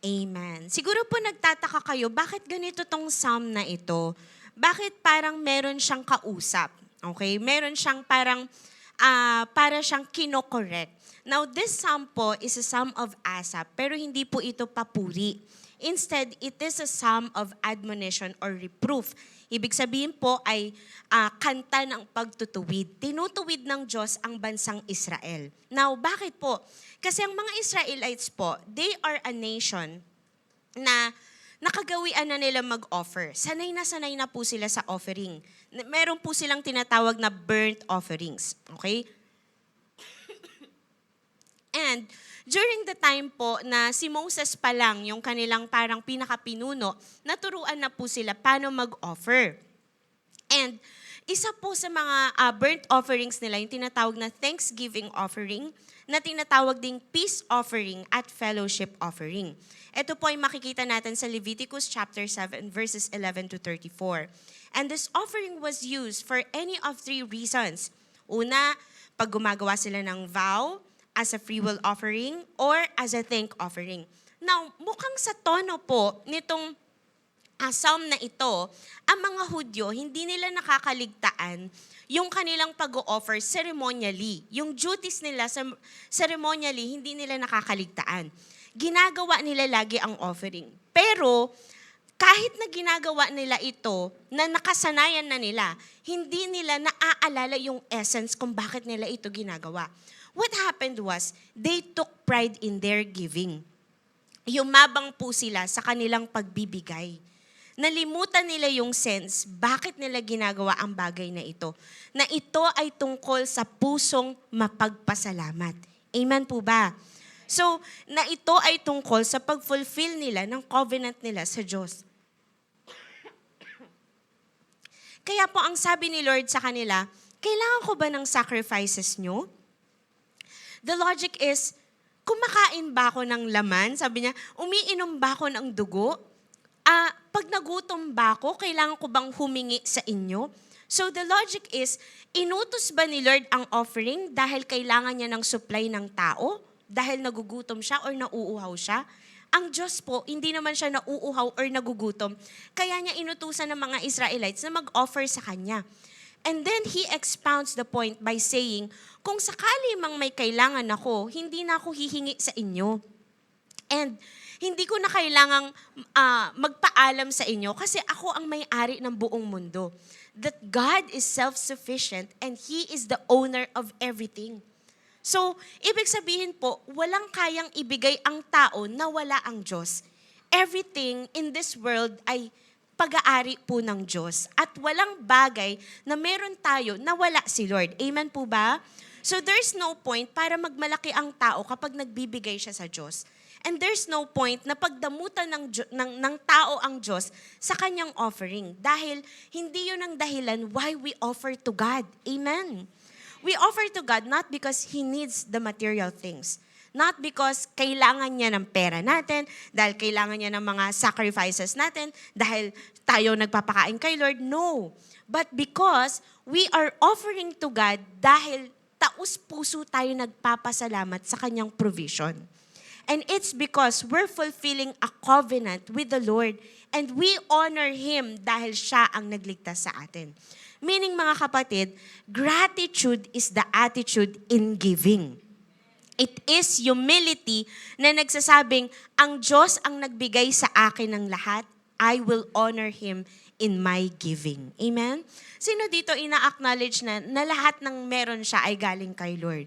Amen. Siguro po nagtataka kayo, bakit ganito tong psalm na ito? Bakit parang meron siyang kausap? Okay? Meron siyang parang, para siyang kinokorek. Now, this psalm po is a psalm of Asaph, pero hindi po ito papuri. Instead, it is a psalm of admonition or reproof. Ibig sabihin po ay kanta ng pagtutuwid. Tinutuwid ng Diyos ang bansang Israel. Now, bakit po? Kasi ang mga Israelites po, they are a nation na nakagawian na nila mag-offer. Sanay na po sila sa offering. Meron po silang tinatawag na burnt offerings. Okay? And during the time po na si Moses pa lang, yung kanilang parang pinakapinuno, naturuan na po sila paano mag-offer. And isa po sa mga burnt offerings nila, yung tinatawag na thanksgiving offering, na tinatawag ding peace offering at fellowship offering. Ito po ay makikita natin sa Leviticus chapter 7 verses 11 to 34. And this offering was used for any of 3 reasons. Una, pag gumagawa sila ng vow, as a free will offering, or as a thank offering. Now, mukhang sa tono po nitong psalm na ito, ang mga Hudyo, hindi nila nakakaligtaan yung kanilang pag-o-offer ceremonially. Yung duties nila ceremonially, hindi nila nakakaligtaan. Ginagawa nila lagi ang offering. Pero, kahit na ginagawa nila ito, na nakasanayan na nila, hindi nila naaalala yung essence kung bakit nila ito ginagawa. What happened was, they took pride in their giving. Yumabang po sila sa kanilang pagbibigay. Nalimutan nila yung sense, bakit nila ginagawa ang bagay na ito. Na ito ay tungkol sa pusong mapagpasalamat. Amen po ba? So, na ito ay tungkol sa pag-fulfill nila ng covenant nila sa Diyos. Kaya po ang sabi ni Lord sa kanila, kailangan ko ba ng sacrifices nyo? The logic is, kumakain ba ako ng laman? Sabi niya, umiinom ba ako ng dugo? Pag nagutom ba ako, kailangan ko bang humingi sa inyo? So the logic is, inutos ba ni Lord ang offering dahil kailangan niya ng supply ng tao? Dahil nagugutom siya or nauuhaw siya? Ang Diyos po, hindi naman siya nauuhaw or nagugutom. Kaya niya inutusan ng mga Israelites na mag-offer sa Kanya. And then He expounds the point by saying, kung sakali mang may kailangan ako, hindi na ako hihingi sa inyo. And hindi ko na kailangang magpaalam sa inyo kasi ako ang may-ari ng buong mundo. That God is self-sufficient and He is the owner of everything. So, ibig sabihin po, walang kayang ibigay ang tao na wala ang Diyos. Everything in this world ay pag-aari po ng Diyos. At walang bagay na meron tayo na wala si Lord. Amen po ba? So, there's no point para magmalaki ang tao kapag nagbibigay siya sa Diyos. And there's no point na pagdamutan ng tao ang Diyos sa kanyang offering. Dahil hindi yun ang dahilan why we offer to God. Amen? We offer to God not because He needs the material things. Not because kailangan niya ng pera natin, dahil kailangan niya ng mga sacrifices natin, dahil tayo nagpapakain kay Lord. No. But because we are offering to God dahil taus-puso tayo nagpapasalamat sa kanyang provision. And it's because we're fulfilling a covenant with the Lord and we honor Him dahil siya ang nagligtas sa atin. Meaning mga kapatid, gratitude is the attitude in giving. It is humility na nagsasabing, ang Diyos ang nagbigay sa akin ng lahat, I will honor Him in my giving. Amen? Sino dito ina-acknowledge na lahat ng meron siya ay galing kay Lord?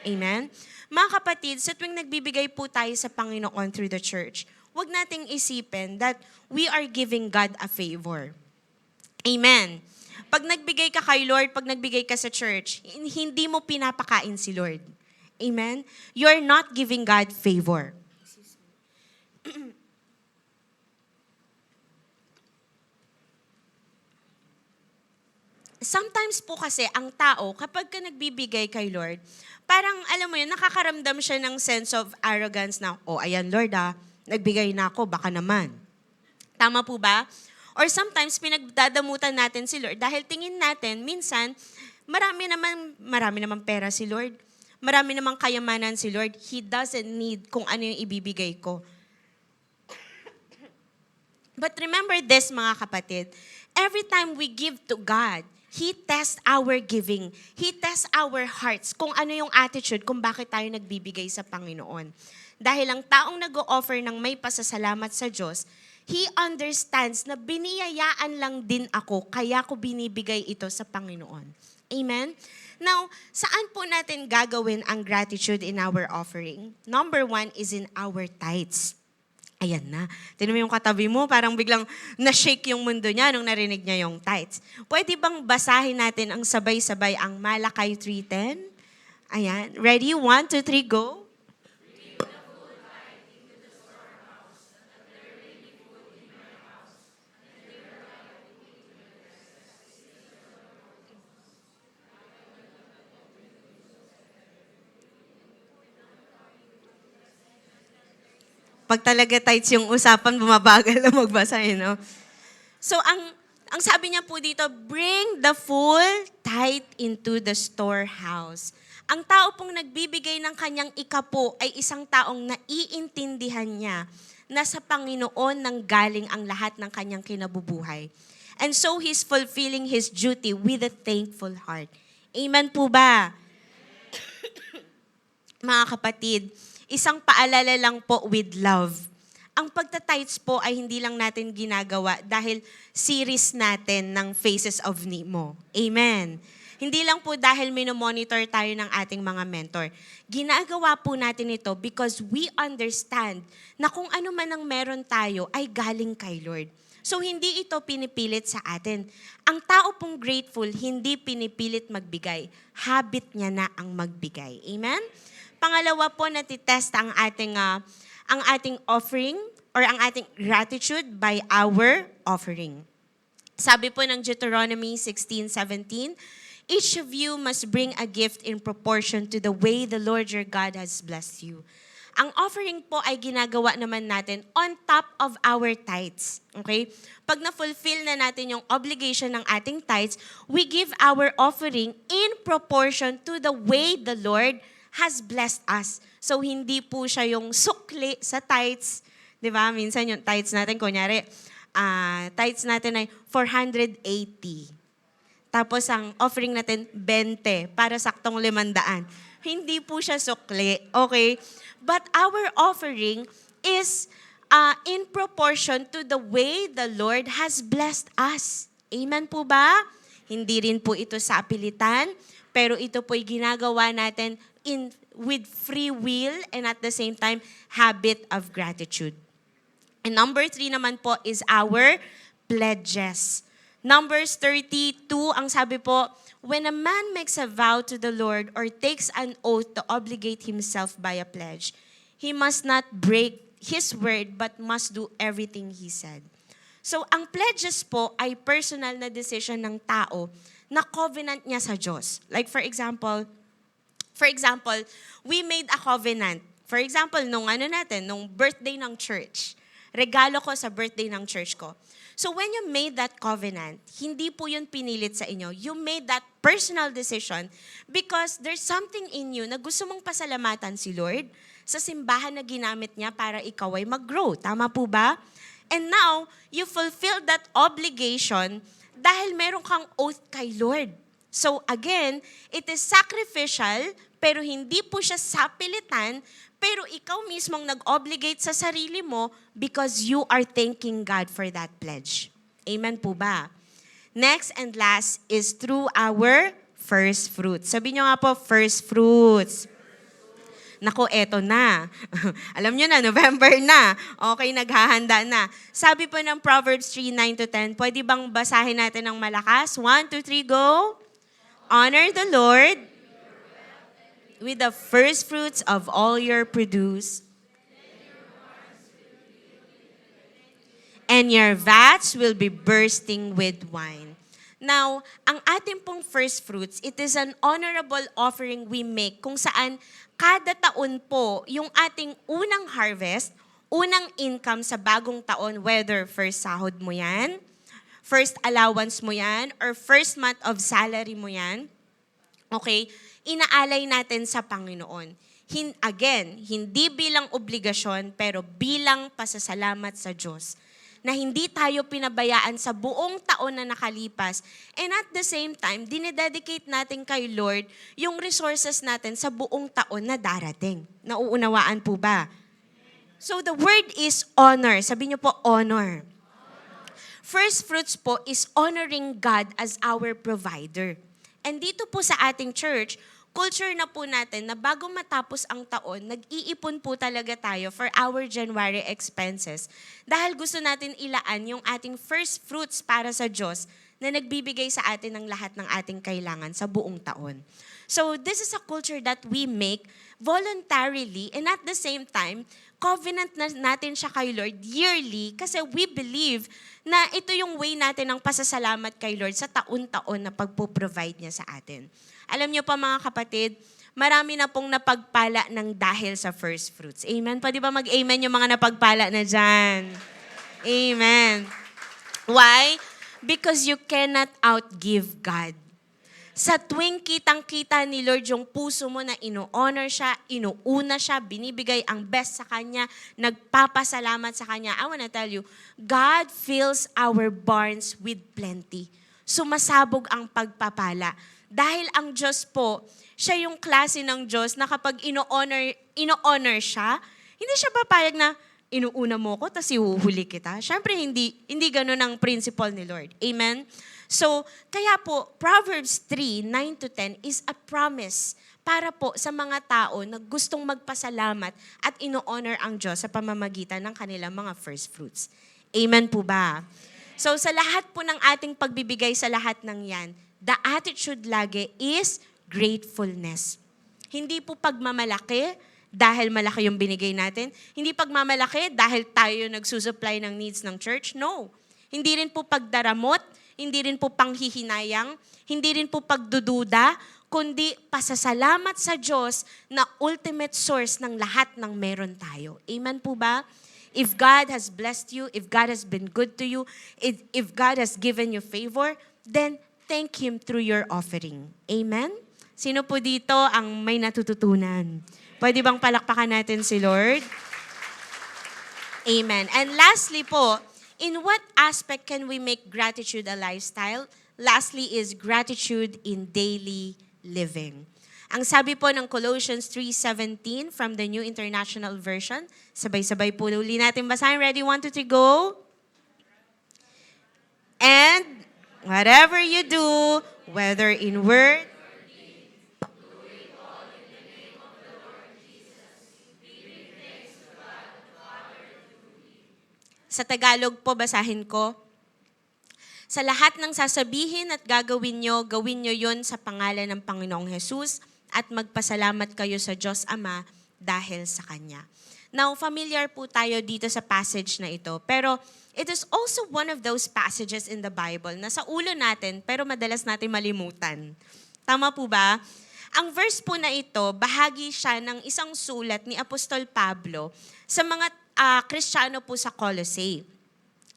Amen? Mga kapatid, sa tuwing nagbibigay po tayo sa Panginoon through the church, huwag nating isipin that we are giving God a favor. Amen? Pag nagbigay ka kay Lord, pag nagbigay ka sa church, hindi mo pinapakain si Lord. Amen? You're not giving God favor. Sometimes po kasi ang tao, kapag ka nagbibigay kay Lord, parang alam mo yun, nakakaramdam siya ng sense of arrogance na, oh ayan Lord nagbigay na ako, baka naman. Tama po ba? Or sometimes pinagdadamutan natin si Lord dahil tingin natin, minsan, marami naman pera si Lord. Marami namang kayamanan si Lord. He doesn't need kung ano yung ibibigay ko. But remember this mga kapatid, every time we give to God, He tests our giving. He tests our hearts kung ano yung attitude, kung bakit tayo nagbibigay sa Panginoon. Dahil ang taong nag-o-offer ng may pasasalamat sa Diyos, he understands na biniyayaan lang din ako, kaya ko binibigay ito sa Panginoon. Amen? Now, saan po natin gagawin ang gratitude in our offering? Number 1 is in our tithes. Ayan na. Tignan mo yung katabi mo, parang biglang na-shake yung mundo niya nung narinig niya yung tithes. Pwede bang basahin natin ang sabay-sabay ang Malakay 3:10? Ayan. Ready? 1, 2, 3, go. Pag talaga tights yung usapan, bumabagal na magbasa, no? So, ang sabi niya po dito, bring the full tithe into the storehouse. Ang tao pong nagbibigay ng kanyang ikapo ay isang taong naiintindihan niya na sa Panginoon nang galing ang lahat ng kanyang kinabubuhay. And so, he's fulfilling his duty with a thankful heart. Amen po ba? Mga kapatid, isang paalala lang po with love. Ang pagtatights po ay hindi lang natin ginagawa dahil series natin ng Faces of Nemo. Amen. Hindi lang po dahil minomonitor tayo ng ating mga mentor. Ginagawa po natin ito because we understand na kung ano man ang meron tayo ay galing kay Lord. So hindi ito pinipilit sa atin. Ang tao pong grateful, hindi pinipilit magbigay. Habit niya na ang magbigay. Amen? Pangalawa po, natitest ang ating offering or ang ating gratitude by our offering. Sabi po ng Deuteronomy 16:17, Each of you must bring a gift in proportion to the way the Lord your God has blessed you. Ang offering po ay ginagawa naman natin on top of our tithes. Okay? Pag na-fulfill na natin yung obligation ng ating tithes, we give our offering in proportion to the way the Lord has blessed us. So, hindi po siya yung sukli sa tithes. Di ba? Minsan yung tithes natin, kunyari, tithes natin ay 480. Tapos ang offering natin, 20, para saktong 500. Hindi po siya sukli. Okay? But our offering is in proportion to the way the Lord has blessed us. Amen po ba? Hindi rin po ito sa apilitan, pero ito po'y ginagawa natin with free will and at the same time, habit of gratitude. And number 3 naman po is our pledges. Numbers 32, ang sabi po, when a man makes a vow to the Lord or takes an oath to obligate himself by a pledge, he must not break his word but must do everything he said. So, ang pledges po ay personal na decision ng tao na covenant niya sa Diyos. Like for example, we made a covenant. For example, nung birthday ng church. Regalo ko sa birthday ng church ko. So when you made that covenant, hindi po yun pinilit sa inyo. You made that personal decision because there's something in you na gusto mong pasalamatan si Lord sa simbahan na ginamit niya para ikaw ay mag-grow. Tama po ba? And now, you fulfill that obligation dahil meron kang oath kay Lord. So again, it is sacrificial, pero hindi po siya sapilitan, pero ikaw mismong nag-obligate sa sarili mo because you are thanking God for that pledge. Amen po ba? Next and last is through our first fruits. Sabi nyo nga po, first fruits. Naku, eto na. Alam nyo na, November na. Okay, naghahanda na. Sabi po ng Proverbs 3:9-10, pwede bang basahin natin ng malakas? 1, 2, 3, go! Honor the Lord with the first fruits of all your produce, and your vats will be bursting with wine. Now, ang ating pong first fruits, it is an honorable offering we make kung saan kada taon po yung ating unang harvest, unang income sa bagong taon, whether first sahod mo yan, first allowance mo yan, or first month of salary mo yan, okay, inaalay natin sa Panginoon. Again, hindi bilang obligasyon, pero bilang pasasalamat sa Diyos. Na hindi tayo pinabayaan sa buong taon na nakalipas. And at the same time, dinededicate natin kay Lord yung resources natin sa buong taon na darating. Nauunawaan po ba? So the word is honor. Sabi niyo po, honor. First fruits po is honoring God as our provider. And dito po sa ating church, culture na po natin na bago matapos ang taon, nag-iipon po talaga tayo for our January expenses dahil gusto natin ilaan yung ating first fruits para sa Diyos na nagbibigay sa atin ng lahat ng ating kailangan sa buong taon. So this is a culture that we make voluntarily and at the same time, covenant na natin siya kay Lord yearly kasi we believe na ito yung way natin ng pasasalamat kay Lord sa taon-taon na pagpo-provide niya sa atin. Alam niyo pa mga kapatid, marami na pong napagpala ng dahil sa first fruits. Amen? Pwede ba mag-amen yung mga napagpala na dyan? Amen. Why? Because you cannot outgive God. Sa tuwing kitang-kita ni Lord yung puso mo na ino-honor siya, inuuna siya, binibigay ang best sa Kanya, nagpapasalamat sa Kanya, I wanna tell you, God fills our barns with plenty. Sumasabog ang pagpapala. Dahil ang Diyos po, siya yung klase ng Diyos na kapag ino-honor siya, hindi siya papayag na inuuna mo ko, tapos ihuhuli kita. Siyempre, hindi ganun ang principle ni Lord. Amen? So, kaya po, Proverbs 3:9-10 is a promise para po sa mga tao na gustong magpasalamat at ino-honor ang Diyos sa pamamagitan ng kanilang mga first fruits. Amen po ba? So, sa lahat po ng ating pagbibigay sa lahat ng yan, the attitude lagi is gratefulness. Hindi po pagmamalaki dahil malaki yung binigay natin. Hindi pagmamalaki dahil tayo nagsusupply ng needs ng church. No. Hindi rin po pagdaramot. hindi rin po panghihinayang, hindi rin po pagdududa, kundi pasasalamat sa Diyos na ultimate source ng lahat ng meron tayo. Amen po ba? If God has blessed you, if God has been good to you, if God has given you favor, then thank Him through your offering. Amen? Sino po dito ang may natututunan? Pwede bang palakpakan natin si Lord? Amen. And lastly po, in what aspect can we make gratitude a lifestyle? Lastly is gratitude in daily living. Ang sabi po ng Colossians 3:17 from the New International Version, sabay-sabay po uli natin basahin. Ready? 1, 2, 3, go! And whatever you do, whether in word, sa Tagalog po, basahin ko. Sa lahat ng sasabihin at gagawin nyo yun sa pangalan ng Panginoong Jesus at magpasalamat kayo sa Diyos Ama dahil sa Kanya. Now, familiar po tayo dito sa passage na ito, pero it is also one of those passages in the Bible na sa ulo natin, pero madalas natin malimutan. Tama po ba? Ang verse po na ito, bahagi siya ng isang sulat ni Apostol Pablo sa mga Kristiyano po sa Colossae.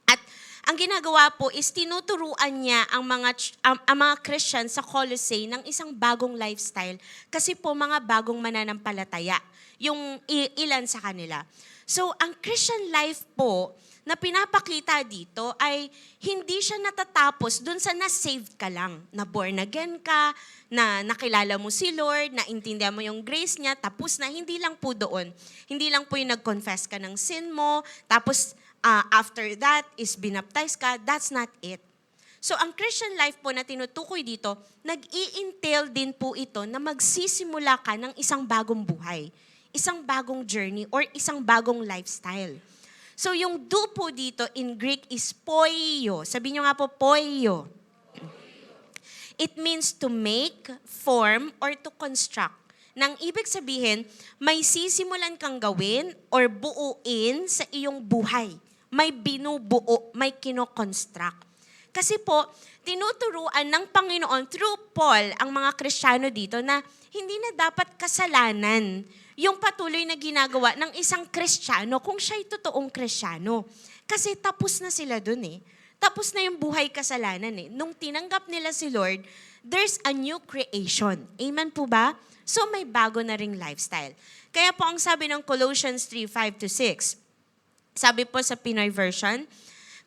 At ang ginagawa po is tinuturuan niya ang mga Christian sa Colossae ng isang bagong lifestyle kasi po mga bagong mananampalataya yung ilan sa kanila. So, ang Christian life po na pinapakita dito ay hindi siya natatapos dun sa na-saved ka lang, na born again ka, na nakilala mo si Lord, na intindihan mo yung grace niya, tapos na hindi lang po doon. Hindi lang po yung nag-confess ka ng sin mo, tapos after that is binaptize ka, that's not it. So ang Christian life po na tinutukoy dito, nag-i-entail din po ito na magsisimula ka ng isang bagong buhay, isang bagong journey, or isang bagong lifestyle. So yung do po dito in Greek is poio. Sabi nyo nga po, poio. It means to make, form, or to construct. Nang ibig sabihin, may sisimulan kang gawin or buuin sa iyong buhay. May binubuo, may kinoconstruct. Kasi po, tinuturuan ng Panginoon through Paul ang mga Kristiyano dito na hindi na dapat kasalanan yung patuloy na ginagawa ng isang Kristiyano kung siya'y totoong Kristiyano. Kasi tapos na sila dun eh. Tapos na yung buhay kasalanan eh. Nung tinanggap nila si Lord, there's a new creation. Amen po ba? So may bago na ring lifestyle. Kaya po ang sabi ng Colossians 3:5-6, sabi po sa Pinoy version,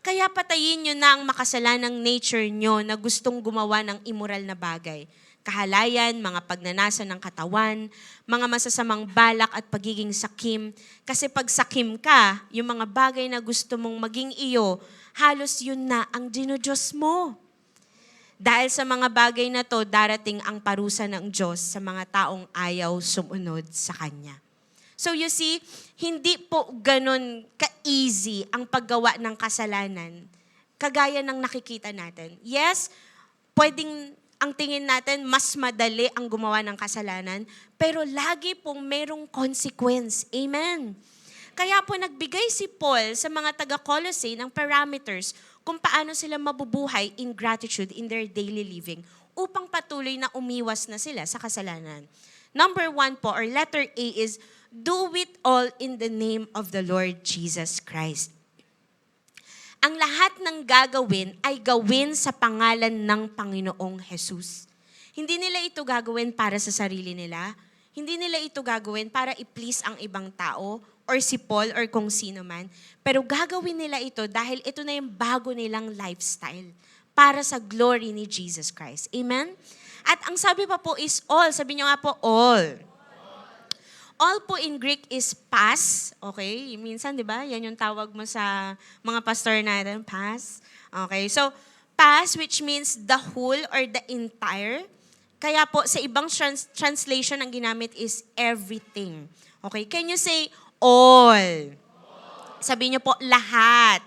kaya patayin nyo na ang makasalanang nature nyo na gustong gumawa ng immoral na bagay. Kahalayan, mga pagnanasa ng katawan, mga masasamang balak at pagiging sakim. Kasi pag sakim ka, yung mga bagay na gusto mong maging iyo, halos yun na ang dinodiyos mo. Dahil sa mga bagay na to, darating ang parusa ng Diyos sa mga taong ayaw sumunod sa Kanya. So you see, hindi po ganun ka-easy ang paggawa ng kasalanan, kagaya ng nakikita natin. Yes, pwedeng ang tingin natin, mas madali ang gumawa ng kasalanan, pero lagi pong merong consequence. Amen. Kaya po nagbigay si Paul sa mga taga-Colossae ng parameters kung paano sila mabubuhay in gratitude in their daily living upang patuloy na umiwas na sila sa kasalanan. Number 1 po, or letter A is, do it all in the name of the Lord Jesus Christ. Ang lahat ng gagawin ay gawin sa pangalan ng Panginoong Jesus. Hindi nila ito gagawin para sa sarili nila. Hindi nila ito gagawin para i-please ang ibang tao or si Paul or kung sino man. Pero gagawin nila ito dahil ito na yung bago nilang lifestyle para sa glory ni Jesus Christ. Amen? At ang sabi pa po is all. Sabi nyo nga po, all. All po in Greek is pas. Okay? Minsan, di ba? Yan yung tawag mo sa mga pastor natin, pas. Okay? So, pas, which means the whole or the entire. Kaya po, sa ibang translation, ang ginamit is everything. Okay? Can you say all? Sabi niyo po, lahat.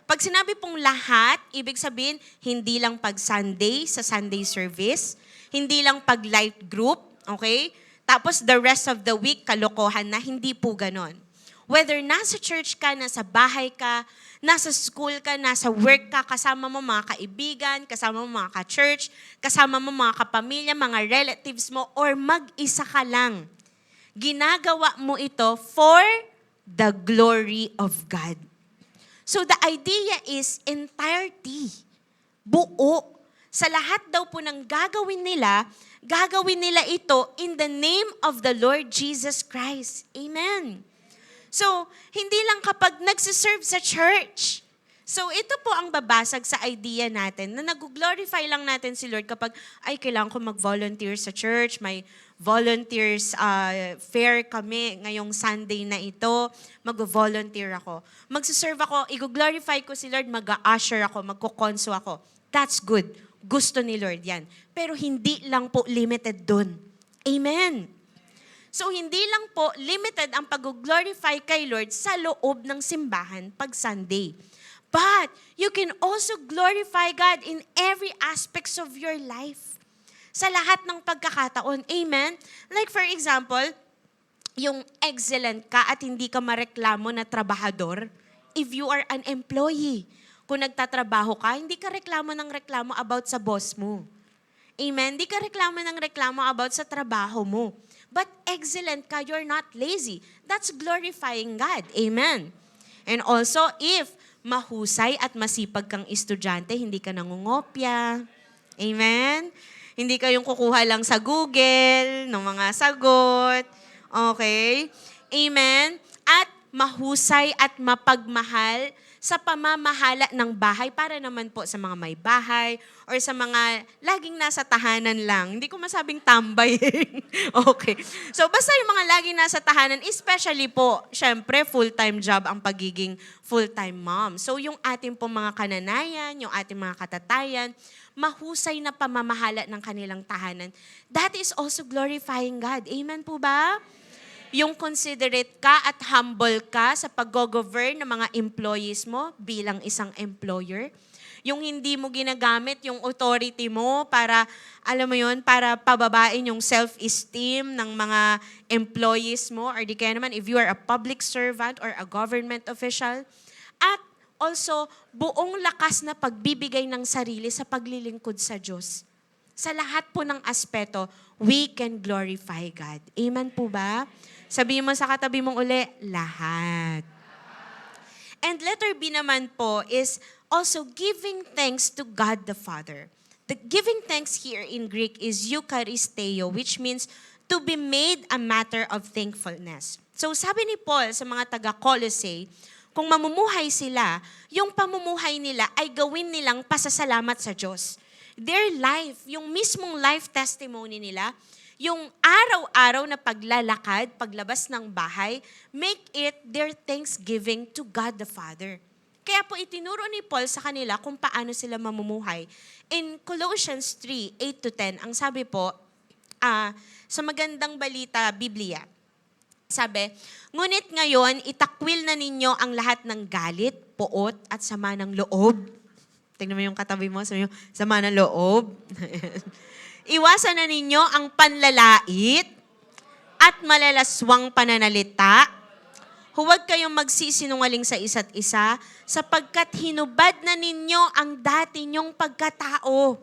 Pag sinabi pong lahat, ibig sabihin, hindi lang pag Sunday, sa Sunday service, hindi lang pag life group, okay? Tapos the rest of the week, kalokohan na, hindi po ganon. Whether nasa church ka, nasa bahay ka, nasa school ka, nasa work ka, kasama mo mga kaibigan, kasama mo mga ka-church, kasama mo mga kapamilya, mga relatives mo, or mag-isa ka lang. Ginagawa mo ito for the glory of God. So the idea is entirety, buo. Sa lahat daw po ng gagawin nila ito in the name of the Lord Jesus Christ. Amen. So, hindi lang kapag nagsiserve sa church. So, ito po ang babasag sa idea natin na nag-glorify lang natin si Lord kapag, ay, kailangan ko mag-volunteer sa church, may volunteers fair kami ngayong Sunday na ito, mag-volunteer ako. Magsiserve ako, i-glorify ko si Lord, mag-usher ako, magkukonso ako. That's good. Gusto ni Lord yan. Pero hindi lang po limited dun. Amen. So, hindi lang po limited ang pag-glorify kay Lord sa loob ng simbahan pag Sunday. But, you can also glorify God in every aspects of your life. Sa lahat ng pagkakataon. Amen? Like for example, yung excellent ka at hindi ka mareklamo na trabahador, if you are an employee. Kung nagtatrabaho ka, hindi ka reklamo about sa boss mo. Amen? Hindi ka reklamo about sa trabaho mo. But excellent ka, you're not lazy. That's glorifying God. Amen? And also, if mahusay at masipag kang estudyante, hindi ka nangungopya. Amen? Hindi ka yung kukuha lang sa Google ng mga sagot. Okay? Amen? At mahusay at mapagmahal sa pamamahala ng bahay para naman po sa mga may bahay or sa mga laging nasa tahanan lang. Hindi ko masabing tambay. Okay. So basta yung mga laging nasa tahanan, especially po, syempre, full-time job ang pagiging full-time mom. So yung ating po mga kananayan, yung ating mga katatayan, mahusay na pamamahala ng kanilang tahanan. That is also glorifying God. Amen po ba? Yung considerate ka at humble ka sa pag-govern ng mga employees mo bilang isang employer. Yung hindi mo ginagamit yung authority mo para, alam mo yun, para pababain yung self-esteem ng mga employees mo or di kaya naman if you are a public servant or a government official. At also, buong lakas na pagbibigay ng sarili sa paglilingkod sa Diyos. Sa lahat po ng aspeto, we can glorify God. Amen po ba? Sabihin mo sa katabi mong uli, lahat. And letter B naman po is also giving thanks to God the Father. The giving thanks here in Greek is Eucharisteo, which means to be made a matter of thankfulness. So sabi ni Paul sa mga taga-Colossae, kung mamumuhay sila, yung pamumuhay nila ay gawin nilang pasasalamat sa Diyos. Their life, yung mismong life testimony nila, yung araw-araw na paglalakad, paglabas ng bahay, make it their thanksgiving to God the Father. Kaya po itinuro ni Paul sa kanila kung paano sila mamumuhay. In Colossians 3:8-10, ang sabi po, sa magandang balita, Biblia, sabi, ngunit ngayon, itakwil na ninyo ang lahat ng galit, poot, at sama ng loob. Tingnan mo yung katabi mo, sabi mo, sama ng loob. Iwasan na ninyo ang panlalait at malalaswang pananalita. Huwag kayong magsisinungaling sa isa't isa sapagkat hinubad na ninyo ang dati nyong pagkatao,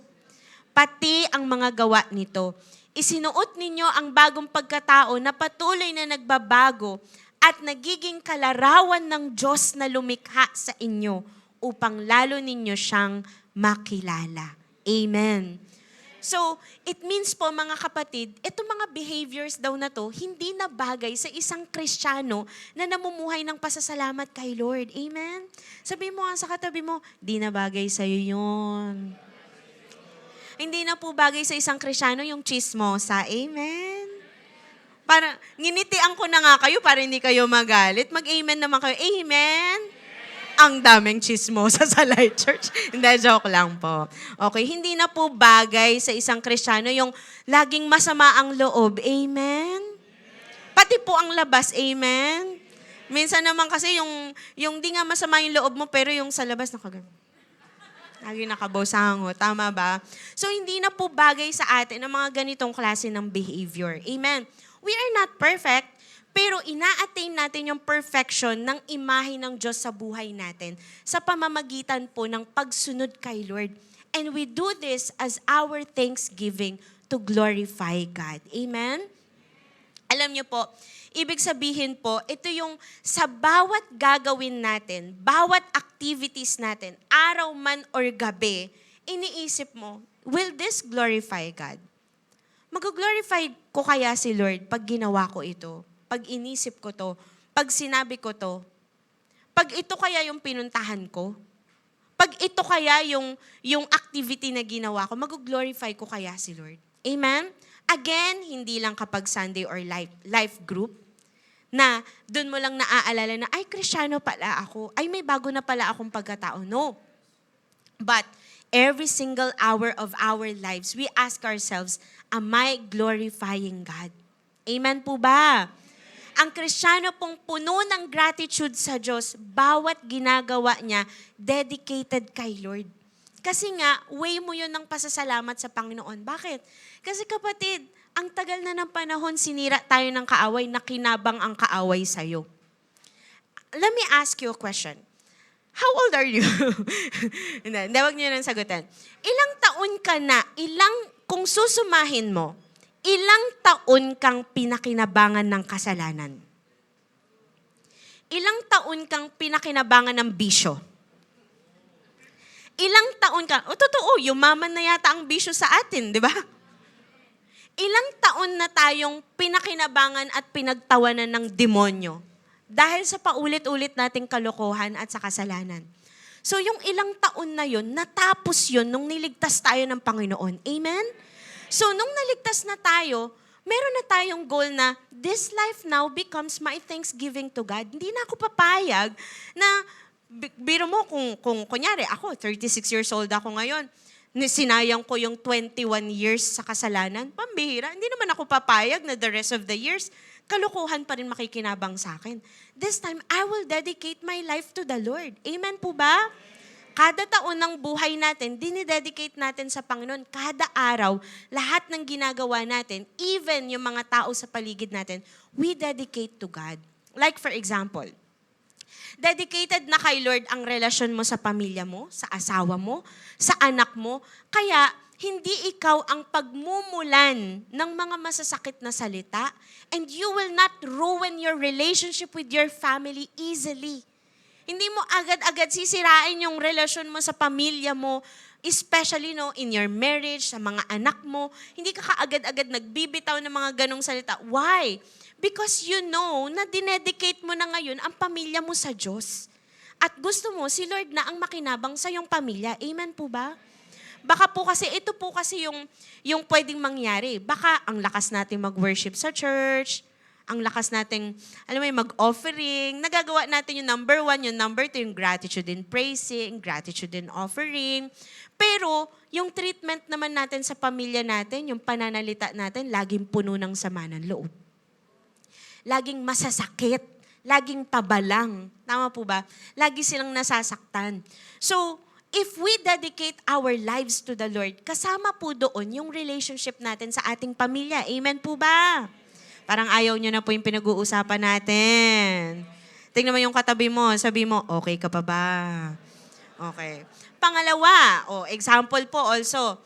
pati ang mga gawa nito. Isinuot ninyo ang bagong pagkatao na patuloy na nagbabago at nagiging kalarawan ng Diyos na lumikha sa inyo upang lalo ninyo siyang makilala. Amen. So, it means po mga kapatid, itong mga behaviors daw na to, hindi na bagay sa isang Kristiyano na namumuhay ng pasasalamat kay Lord. Amen? Sabi mo nga sa katabi mo, di na bagay sa'yo yun. Hindi na po bagay sa isang Kristiyano yung chismosa. Amen? Para, nginitian ko na nga kayo para hindi kayo magalit. Mag-amen naman kayo. Amen? Ang daming chismosa sa Light Church. Hindi, joke lang po. Okay, hindi na po bagay sa isang Kristiyano yung laging masama ang loob. Amen? Pati po ang labas. Amen? Minsan naman kasi yung di nga masama yung loob mo, pero yung sa labas nakagano. Lagi nakabosango. Tama ba? So, hindi na po bagay sa atin ang mga ganitong klase ng behavior. Amen? We are not perfect, Pero ina-attain natin yung perfection ng imahe ng Diyos sa buhay natin sa pamamagitan po ng pagsunod kay Lord. And we do this as our thanksgiving to glorify God. Amen? Alam niyo po, ibig sabihin po, ito yung sa bawat gagawin natin, bawat activities natin, araw man or gabi, iniisip mo, will this glorify God? Mag-glorify ko kaya si Lord pag ginawa ko ito? Pag inisip ko to? Pag sinabi ko to? Pag ito kaya yung pinuntahan ko? Pag ito kaya yung activity na ginawa ko, mag-glorify ko kaya si Lord? Amen? Again, hindi lang kapag Sunday or life group, na doon mo lang naaalala na, ay, Kristiyano pala ako. Ay, may bago na pala akong pagkatao. No. But every single hour of our lives, we ask ourselves, am I glorifying God? Amen po ba? Ang Kristiyano pong puno ng gratitude sa Diyos, bawat ginagawa niya, dedicated kay Lord. Kasi nga, way mo yun ng pasasalamat sa Panginoon. Bakit? Kasi kapatid, ang tagal na ng panahon, sinira tayo ng kaaway, nakinabang ang kaaway sa'yo. Let me ask you a question. How old are you? Hindi, wag niyo nang sagutin. Ilang taon ka na, kung susumahin mo, ilang taon kang pinakinabangan ng kasalanan? Ilang taon kang pinakinabangan ng bisyo? Ilang taon ka, totoo, yumaman na yata ang bisyo sa atin, di ba? Ilang taon na tayong pinakinabangan at pinagtawanan ng demonyo dahil sa paulit-ulit nating kalokohan at sa kasalanan. So yung ilang taon na yun, natapos yun nung niligtas tayo ng Panginoon. Amen? So nung naligtas na tayo, meron na tayong goal na this life now becomes my thanksgiving to God. Hindi na ako papayag na, biro mo kung kunyari ako, 36 years old ako ngayon, sinayang ko yung 21 years sa kasalanan, pambihira. Hindi naman ako papayag na the rest of the years, kalukuhan pa rin makikinabang sa akin. This time, I will dedicate my life to the Lord. Amen po ba? Kada taon ng buhay natin, dinidedicate natin sa Panginoon. Kada araw, lahat ng ginagawa natin, even yung mga tao sa paligid natin, we dedicate to God. Like for example, dedicated na kay Lord ang relasyon mo sa pamilya mo, sa asawa mo, sa anak mo. Kaya, hindi ikaw ang pagmumulan ng mga masasakit na salita, and you will not ruin your relationship with your family easily. Hindi mo agad-agad sisirain yung relasyon mo sa pamilya mo, especially in your marriage, sa mga anak mo. Hindi ka kaagad-agad nagbibitaw ng mga ganong salita. Why? Because you know na dinedicate mo na ngayon ang pamilya mo sa Diyos. At gusto mo, si Lord na ang makinabang sa iyong pamilya. Amen po ba? Baka po kasi, ito po kasi yung pwedeng mangyari. Baka ang lakas natin mag-worship sa church, ang lakas nating, mag-offering. Nagagawa natin yung number 1, yung number 2, yung gratitude and praising, gratitude and offering. Pero, yung treatment naman natin sa pamilya natin, yung pananalita natin, laging puno ng sama ng loob. Laging masasakit. Laging pabalang. Tama po ba? Lagi silang nasasaktan. So, if we dedicate our lives to the Lord, kasama po doon yung relationship natin sa ating pamilya. Amen po ba? Parang ayaw nyo na po yung pinag-uusapan natin. Tingnan mo yung katabi mo, sabi mo, okay ka pa ba? Okay. Pangalawa, example po also,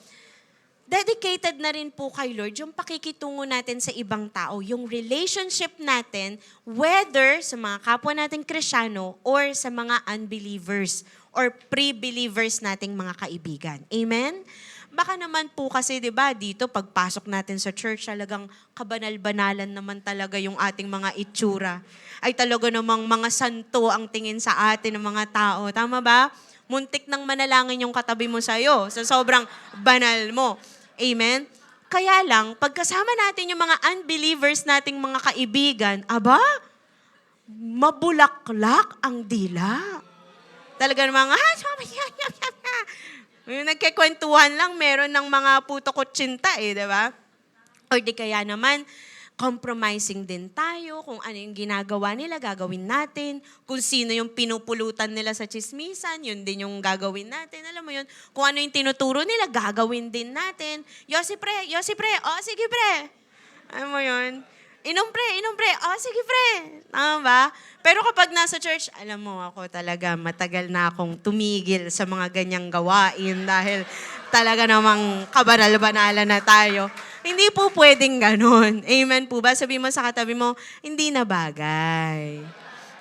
dedicated na rin po kay Lord yung pakikitungo natin sa ibang tao, yung relationship natin, whether sa mga kapwa nating Kristiyano or sa mga unbelievers or pre-believers nating mga kaibigan. Amen? Baka naman po kasi, di ba, dito pagpasok natin sa church, talagang kabanal-banalan naman talaga yung ating mga itsura. Ay talaga namang mga santo ang tingin sa atin ng mga tao. Tama ba? Muntik nang manalangin yung katabi mo sa'yo sa sobrang banal mo. Amen? Kaya lang, pagkasama natin yung mga unbelievers nating mga kaibigan, mabulaklak ang dila. Talaga namang, yung nagkikwentuhan lang, meron ng mga puto kutsinta di ba? Or di kaya naman, compromising din tayo kung ano yung ginagawa nila, gagawin natin. Kung sino yung pinupulutan nila sa chismisan, yun din yung gagawin natin. Alam mo yun, kung ano yung tinuturo nila, gagawin din natin. Yossi pre, sige pre. Alam mo yun, Inom pre. Oh, sige pre. Tama ba? Pero kapag nasa church, alam mo ako talaga matagal na akong tumigil sa mga ganyang gawain dahil talaga namang kabanal-banala na tayo. Hindi po pwedeng ganun. Amen po ba? Sabi mo sa katabi mo, hindi na bagay.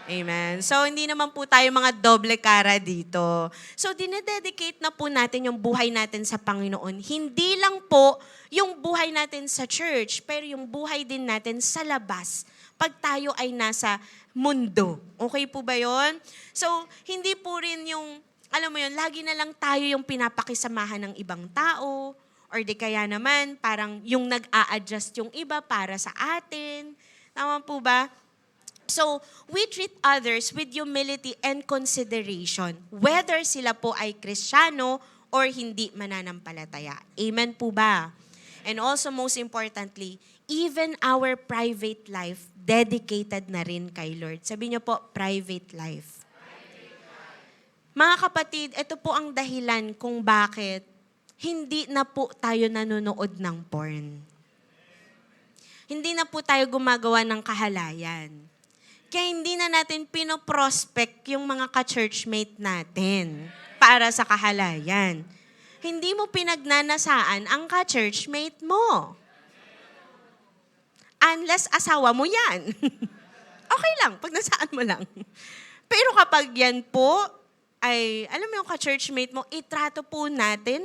Amen. So, hindi naman po tayo mga doble cara dito. So, dinededicate na po natin yung buhay natin sa Panginoon. Hindi lang po yung buhay natin sa church, pero yung buhay din natin sa labas pag tayo ay nasa mundo. Okay po ba yon? So, hindi po rin yung, alam mo yun, lagi na lang tayo yung pinapakisamahan ng ibang tao, or di kaya naman, parang yung nag-a-adjust yung iba para sa atin. Tama po ba? So, we treat others with humility and consideration, whether sila po ay Kristiyano or hindi mananampalataya. Amen po ba? And also, most importantly, even our private life, dedicated na rin kay Lord. Sabi niyo po, private life. Mga kapatid, ito po ang dahilan kung bakit hindi na po tayo nanonood ng porn. Hindi na po tayo gumagawa ng kahalayan. Kaya hindi na natin pinoprospect yung mga ka-churchmate natin para sa kahalayan. Hindi mo pinagnanasaan ang ka-churchmate mo. Unless asawa mo yan. Okay lang, pag nasaan mo lang. Pero kapag yan po, ay, alam mo yung ka-churchmate mo, itrato po natin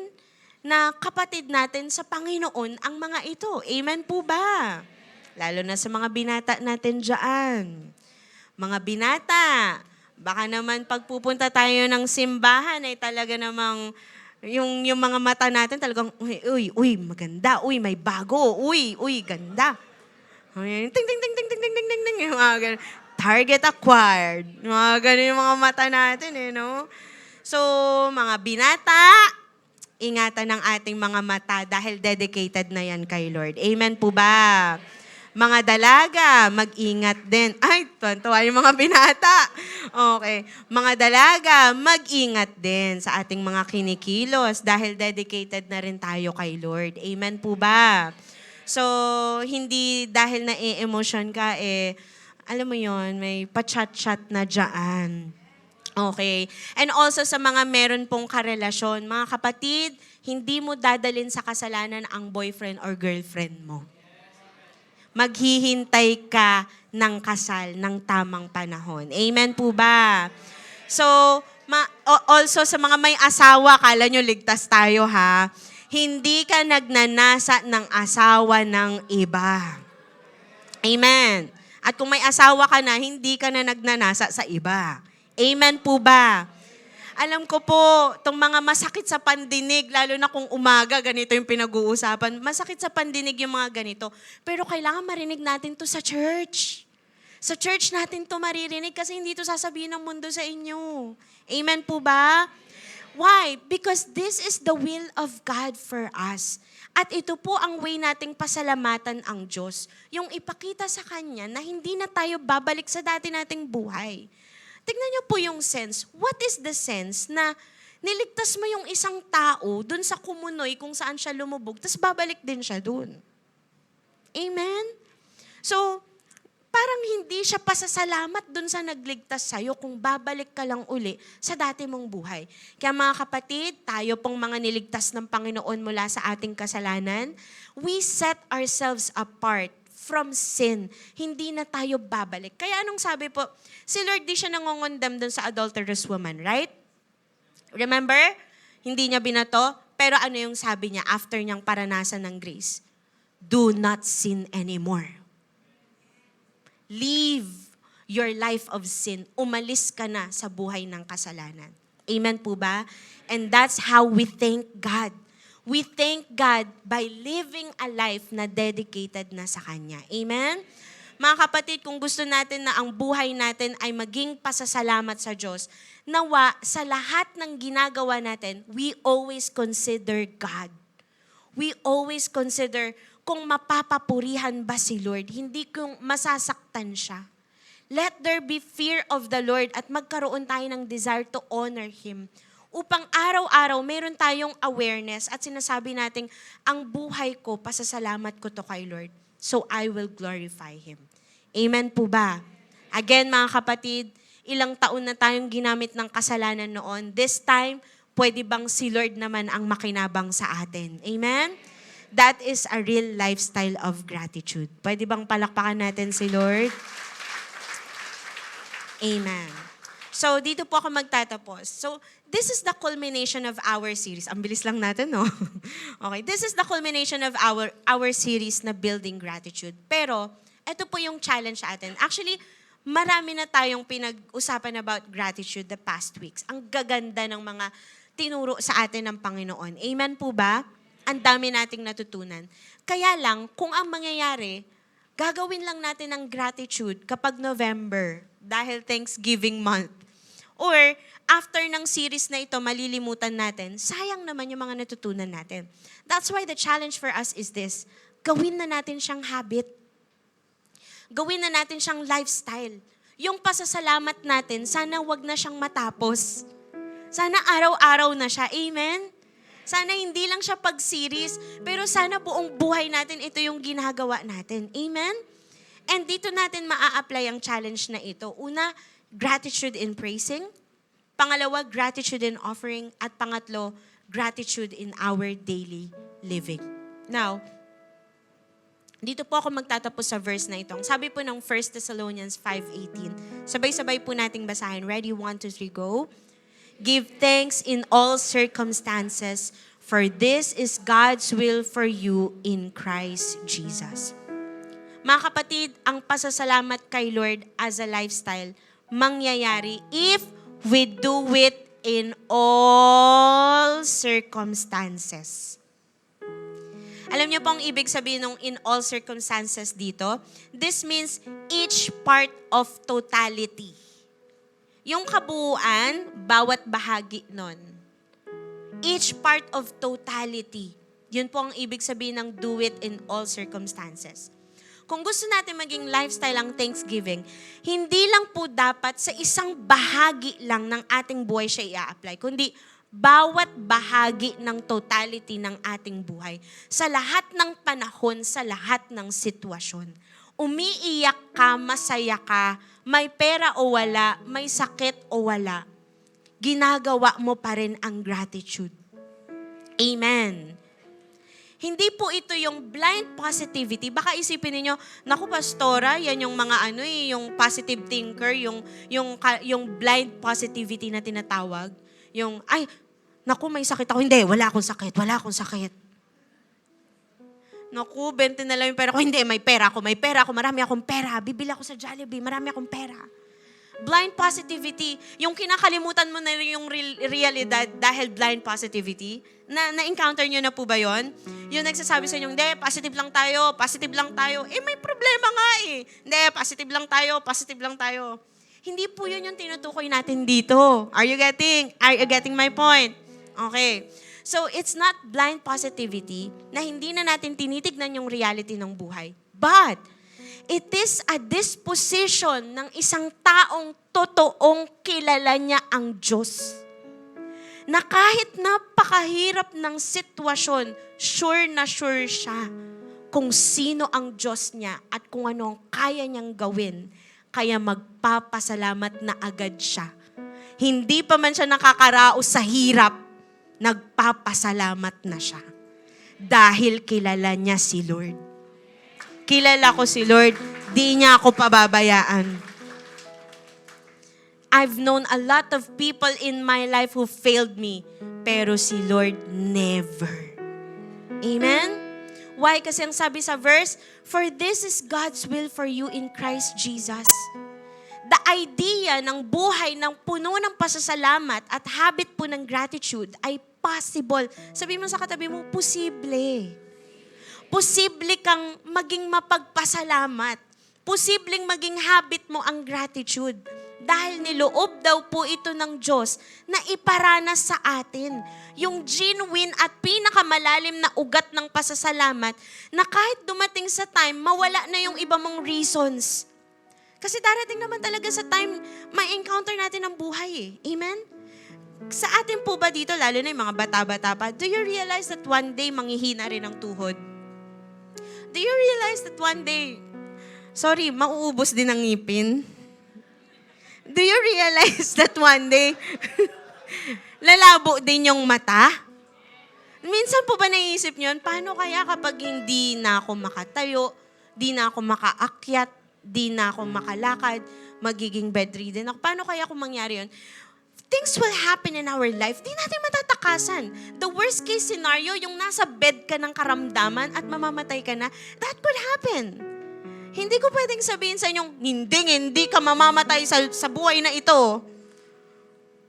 na kapatid natin sa Panginoon ang mga ito. Amen po ba? Lalo na sa mga binata natin dyan. Mga binata, baka naman pagpupunta tayo ng simbahan ay talaga namang yung mga mata natin talagang, uy, maganda, uy, may bago, uy, ganda. Ting, ting, ting, ting, ting, ting, ting, ting, ting, yung mga ganun. Target acquired. Mga ganun yung mga mata natin, no? So, mga binata, ingatan ng ating mga mata dahil dedicated na yan kay Lord. Amen po ba? Mga dalaga, mag-ingat din. Ay, tuwan-tuwa yung mga binata. Okay. Mga dalaga, mag-ingat din sa ating mga kinikilos dahil dedicated na rin tayo kay Lord. Amen po ba? So, hindi dahil na-emotion ka, alam mo yon, may pa-chat-chat na dyan. Okay. And also sa mga meron pong karelasyon, mga kapatid, hindi mo dadalin sa kasalanan ang boyfriend or girlfriend mo. Maghihintay ka ng kasal ng tamang panahon. Amen po ba? So, also sa mga may asawa, kala nyo ligtas tayo ha, hindi ka nagnanasa ng asawa ng iba. Amen. At kung may asawa ka na, hindi ka na nagnanasa sa iba. Amen po ba? Alam ko po, itong mga masakit sa pandinig, lalo na kung umaga, ganito yung pinag-uusapan. Masakit sa pandinig yung mga ganito. Pero kailangan marinig natin to sa church. Sa church natin to maririnig kasi hindi to sasabihin ng mundo sa inyo. Amen po ba? Why? Because this is the will of God for us. At ito po ang way nating pasalamatan ang Diyos. Yung ipakita sa Kanya na hindi na tayo babalik sa dati nating buhay. Tignan niyo po yung sense. What is the sense na niligtas mo yung isang tao dun sa kumunoy kung saan siya lumubog, tapos babalik din siya dun? Amen? So, parang hindi siya pasasalamat dun sa nagligtas sa'yo kung babalik ka lang uli sa dati mong buhay. Kaya mga kapatid, tayo pong mga niligtas ng Panginoon mula sa ating kasalanan, we set ourselves apart from sin. Hindi na tayo babalik. Kaya anong sabi po? Si Lord di siya nangongondam dun sa adulterous woman, right? Remember? Hindi niya binato. Pero ano yung sabi niya after niyang paranasan ng grace? Do not sin anymore. Leave your life of sin. Umalis ka na sa buhay ng kasalanan. Amen po ba? And that's how we thank God. We thank God by living a life na dedicated na sa Kanya. Amen? Mga kapatid, kung gusto natin na ang buhay natin ay maging pasasalamat sa Diyos, nawa sa lahat ng ginagawa natin, we always consider God. We always consider kung mapapapurihan ba si Lord, hindi kung masasaktan siya. Let there be fear of the Lord at magkaroon tayo ng desire to honor Him. Upang araw-araw, meron tayong awareness at sinasabi nating, ang buhay ko, pasasalamat ko to kay Lord. so I will glorify Him. Amen po ba? Again, mga kapatid, ilang taon na tayong ginamit ng kasalanan noon. This time, pwede bang si Lord naman ang makinabang sa atin? Amen? That is a real lifestyle of gratitude. Pwede bang palakpakan natin si Lord? Amen. So, dito po ako magtatapos. So, this is the culmination of our series. Ang bilis lang natin, no? Okay, this is the culmination of our series na Building Gratitude. Pero, ito po yung challenge sa atin. Actually, marami na tayong pinag-usapan about gratitude the past weeks. Ang gaganda ng mga tinuro sa atin ng Panginoon. Amen po ba? Ang dami nating natutunan. Kaya lang, kung ang mangyayari, gagawin lang natin ng gratitude kapag November dahil Thanksgiving month. Or after ng series na ito, malilimutan natin, sayang naman yung mga natutunan natin. That's why the challenge for us is this, gawin na natin siyang habit. Gawin na natin siyang lifestyle. Yung pasasalamat natin, sana wag na siyang matapos. Sana araw-araw na siya. Amen? Sana hindi lang siya pag-series, pero sana buong buhay natin ito yung ginagawa natin. Amen? And dito natin maa-apply ang challenge na ito. Una, gratitude in praising. Pangalawa, gratitude in offering. At pangatlo, gratitude in our daily living. Now, dito po ako magtatapos sa verse na ito. Sabi po ng 1 Thessalonians 5:18. Sabay-sabay po nating basahin. Ready? 1, 2, 3, go. Give thanks in all circumstances, for this is God's will for you in Christ Jesus. Mga kapatid, ang pasasalamat kay Lord as a lifestyle, mangyayari if we do it in all circumstances. Alam niyo po ang ibig sabihin ng in all circumstances dito? This means each part of totality. Yung kabuuan, bawat bahagi nun. Each part of totality. Yun po ang ibig sabihin ng do it in all circumstances. Kung gusto natin maging lifestyle ang Thanksgiving, hindi lang po dapat sa isang bahagi lang ng ating buhay siya i-apply, kundi bawat bahagi ng totality ng ating buhay. Sa lahat ng panahon, sa lahat ng sitwasyon. Umiiyak ka, masaya ka, may pera o wala, may sakit o wala, ginagawa mo pa rin ang gratitude. Amen. Hindi po ito yung blind positivity. Baka isipin niyo, naku pastora, yan yung mga yung positive thinker, yung blind positivity na tinatawag. Yung, ay, naku may sakit ako. Hindi, wala akong sakit. Naku, 20 na lang yung pera ko. Hindi, may pera ako, marami akong pera. Bibili ako sa Jollibee, marami akong pera. Blind positivity, yung kinakalimutan mo na yung realidad dahil blind positivity. Na-encounter nyo na po ba yon? Yung nagsasabi sa inyo, hindi, positive lang tayo. Eh, may problema nga eh. Hindi, positive lang tayo. Hindi po yun yung tinutukoy natin dito. Are you getting my point? Okay. So, it's not blind positivity na hindi na natin tinitignan yung reality ng buhay. But, it is a disposition ng isang taong totoong kilala niya ang Diyos. Na kahit napakahirap ng sitwasyon, sure na sure siya kung sino ang Diyos niya at kung ano ang kaya niyang gawin. Kaya magpapasalamat na agad siya. Hindi pa man siya nakakaraos sa hirap, nagpapasalamat na siya. Dahil kilala niya si Lord. Kilala ko si Lord, di niya ako pababayaan. I've known a lot of people in my life who failed me, pero si Lord never. Amen? Why? Kasi ang sabi sa verse, for this is God's will for you in Christ Jesus. The idea ng buhay ng puno ng pasasalamat at habit po ng gratitude ay possible. Sabi mo sa katabi mo, posible. Posible kang maging mapagpasalamat. Posibleng maging habit mo ang gratitude. Dahil niloob daw po ito ng Diyos na iparanas sa atin yung genuine at pinakamalalim na ugat ng pasasalamat na kahit dumating sa time, mawala na yung iba mong reasons. Kasi darating naman talaga sa time, may encounter natin ang buhay eh. Amen? Sa atin po ba dito, lalo na yung mga bata-bata pa, do you realize that one day manghihina rin ang tuhod? Do you realize that one day, sorry, mauubos din ang ngipin? Do you realize that one day, lalabo din yung mata? Minsan po ba naisip nyo, paano kaya kapag hindi na ako makatayo, di na ako makaakyat, di na ako makalakad, magiging bedridden ako? Paano kaya kung mangyari yun? Things will happen in our life, di natin matatakasan. The worst case scenario, yung nasa bed ka ng karamdaman at mamamatay ka na, that could happen. Hindi ko pwedeng sabihin sa inyong, hindi ka mamamatay sa buhay na ito.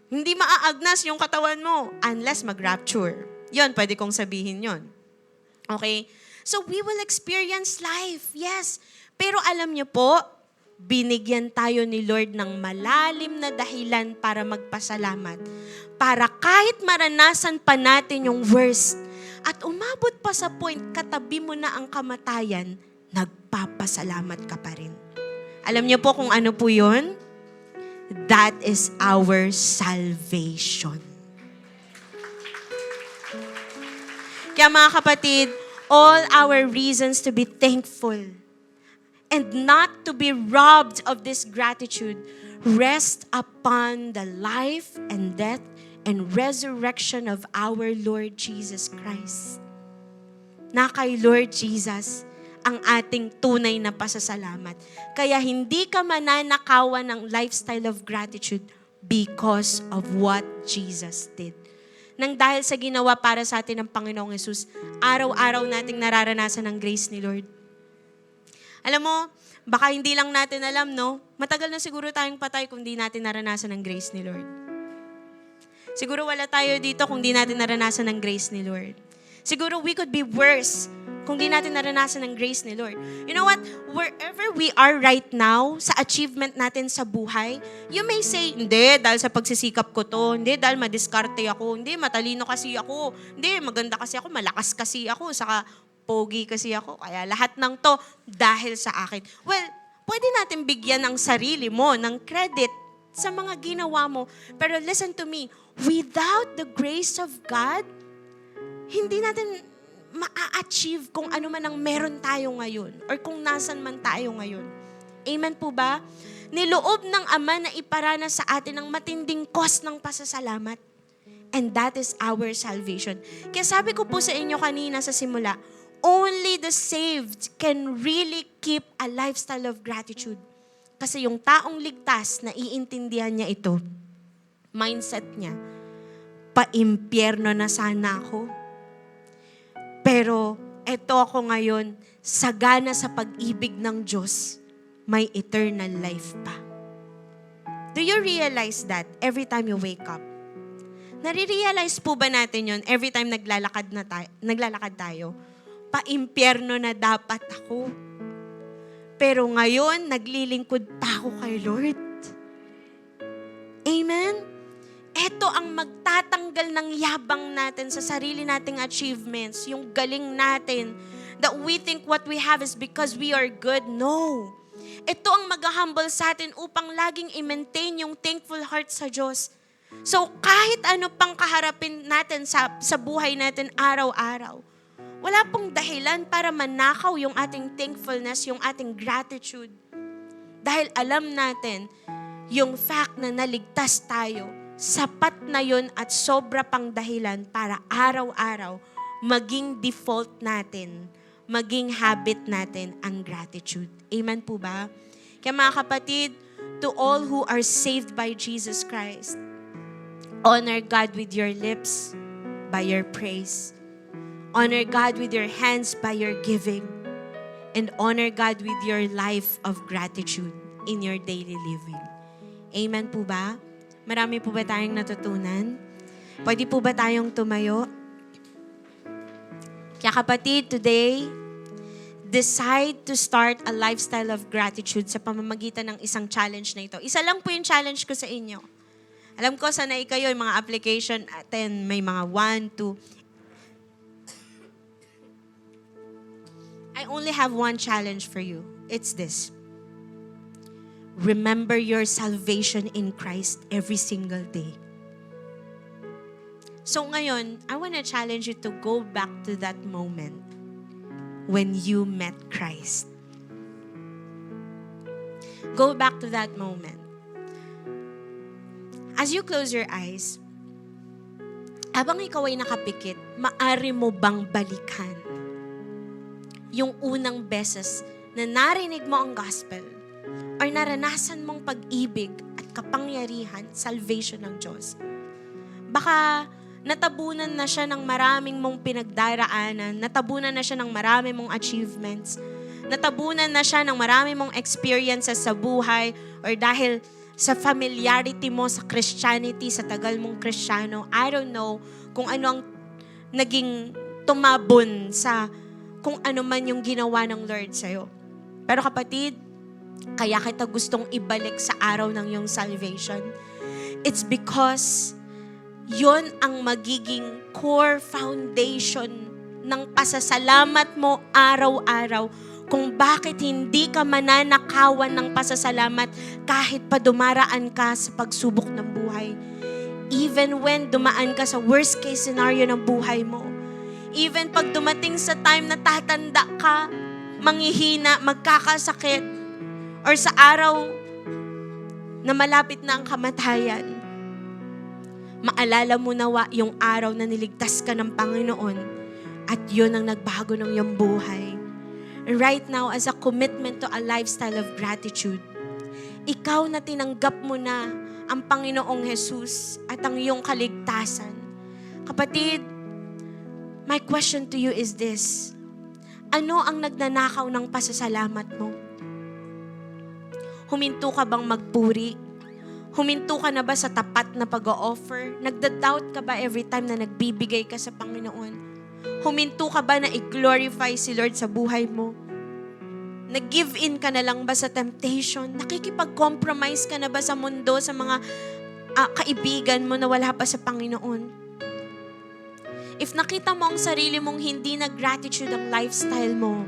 Hindi maaagnas yung katawan mo unless mag-rapture. Yon, pwede kong sabihin yon. Okay? So we will experience life, yes. Pero alam niyo po, binigyan tayo ni Lord ng malalim na dahilan para magpasalamat. Para kahit maranasan pa natin yung worst at umabot pa sa point, katabi mo na ang kamatayan, nagpapasalamat ka pa rin. Alam niyo po kung ano po yun? That is our salvation. Kaya mga kapatid, all our reasons to be thankful and not to be robbed of this gratitude rest upon the life and death and resurrection of our Lord Jesus Christ. Na kay Lord Jesus ang ating tunay na pasasalamat. Kaya hindi ka mananakawan ng lifestyle of gratitude because of what Jesus did. Nang dahil sa ginawa para sa atin ng Panginoong Yesus, araw-araw nating nararanasan ang grace ni Lord. Alam mo, baka hindi lang natin alam, no? Matagal na siguro tayong patay kung di natin naranasan ang grace ni Lord. Siguro wala tayo dito kung di natin naranasan ang grace ni Lord. Siguro we could be worse kung di natin naranasan ang grace ni Lord. You know what? Wherever we are right now, sa achievement natin sa buhay, you may say, hindi, dahil sa pagsisikap ko to, hindi, dahil madiskarte ako, hindi, matalino kasi ako, hindi, maganda kasi ako, malakas kasi ako, saka pogi kasi ako, kaya lahat ng to dahil sa akin. Well, pwede natin bigyan ng sarili mo, ng credit sa mga ginawa mo. Pero listen to me, without the grace of God, hindi natin ma-achieve kung ano man ang meron tayo ngayon or kung nasan man tayo ngayon. Amen po ba? Niloob ng Ama na iparana sa atin ang matinding cost ng pasasalamat. And that is our salvation. Kaya sabi ko po sa inyo kanina sa simula, only the saved can really keep a lifestyle of gratitude. Kasi yung taong ligtas, naiintindihan niya ito. Mindset niya, pa-impyerno na sana ako. Pero eto ako ngayon, sagana sa pag-ibig ng Diyos, may eternal life pa. Do you realize that every time you wake up? Nare-realize po ba natin yon every time naglalakad tayo? Pa-impyerno na dapat ako. Pero ngayon, naglilingkod pa ako kay Lord. Amen? Ito ang magtatanggal ng yabang natin sa sarili nating achievements, yung galing natin, that we think what we have is because we are good. No. Ito ang mag-humble sa atin upang laging i-maintain yung thankful heart sa Diyos. So kahit ano pang kaharapin natin sa buhay natin araw-araw, wala pong dahilan para manakaw yung ating thankfulness, yung ating gratitude. Dahil alam natin, yung fact na naligtas tayo, sapat na yun at sobra pang dahilan para araw-araw maging default natin, maging habit natin ang gratitude. Amen po ba? Kaya mga kapatid, to all who are saved by Jesus Christ, honor God with your lips by your praise. Honor God with your hands by your giving. And honor God with your life of gratitude in your daily living. Amen po ba? Marami po ba tayong natutunan? Pwede po ba tayong tumayo? Kaya kapatid, today, decide to start a lifestyle of gratitude sa pamamagitan ng isang challenge na ito. Isa lang po yung challenge ko sa inyo. Alam ko, sanay kayo, yung mga application, may mga 1, 2. I only have one challenge for you. It's this. Remember your salvation in Christ every single day. So ngayon, I want to challenge you to go back to that moment when you met Christ. Go back to that moment. As you close your eyes, habang ikaw ay nakapikit, maari mo bang balikan yung unang beses na narinig mo ang gospel or naranasan mong pag-ibig at kapangyarihan, salvation ng Diyos? Baka natabunan na siya ng maraming mong pinagdaraanan, natabunan na siya ng maraming mong achievements, natabunan na siya ng maraming mong experiences sa buhay, or dahil sa familiarity mo sa Christianity, sa tagal mong Kristiyano, I don't know kung ano ang naging tumabon sa kung ano man yung ginawa ng Lord sa'yo. Pero kapatid, kaya kita gustong ibalik sa araw ng iyong salvation. It's because yon ang magiging core foundation ng pasasalamat mo araw-araw kung bakit hindi ka mananakawan ng pasasalamat kahit pa dumaraan ka sa pagsubok ng buhay. Even when dumaan ka sa worst case scenario ng buhay mo. Even pag dumating sa time na tatanda ka, manghihina, magkakasakit, or sa araw na malapit na ang kamatayan, maalala mo nawa yung araw na niligtas ka ng Panginoon at yun ang nagbago ng iyong buhay. Right now, as a commitment to a lifestyle of gratitude, ikaw na tinanggap mo na ang Panginoong Jesus at ang iyong kaligtasan. Kapatid, my question to you is this: ano ang nagnanakaw ng pasasalamat mo? Huminto ka bang magpuri? Huminto ka na ba sa tapat na pag-o-offer? Nagda-doubt ka ba every time na nagbibigay ka sa Panginoon? Huminto ka ba na i-glorify si Lord sa buhay mo? Nag-give in ka na lang ba sa temptation? Nakikipag-compromise ka na ba sa mundo, sa mga kaibigan mo na wala pa sa Panginoon? If nakita mo ang sarili mong hindi na gratitude ang lifestyle mo,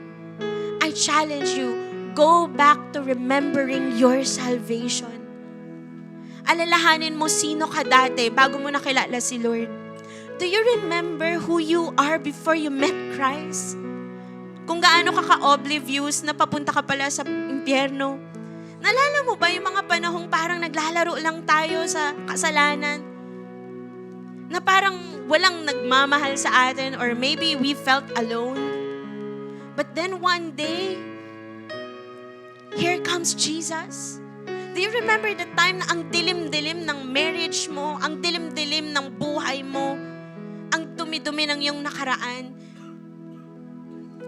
I challenge you, go back to remembering your salvation. Alalahanin mo sino ka dati bago mo nakilala si Lord. Do you remember who you are before you met Christ? Kung gaano ka ka-oblivious na papunta ka pala sa impyerno. Nalala mo ba yung mga panahong parang naglalaro lang tayo sa kasalanan? Na parang walang nagmamahal sa atin, or maybe we felt alone. But then one day, here comes Jesus. Do you remember the time na ang dilim-dilim ng marriage mo, ang dilim-dilim ng buhay mo, ang dumi-dumi ng iyong nakaraan?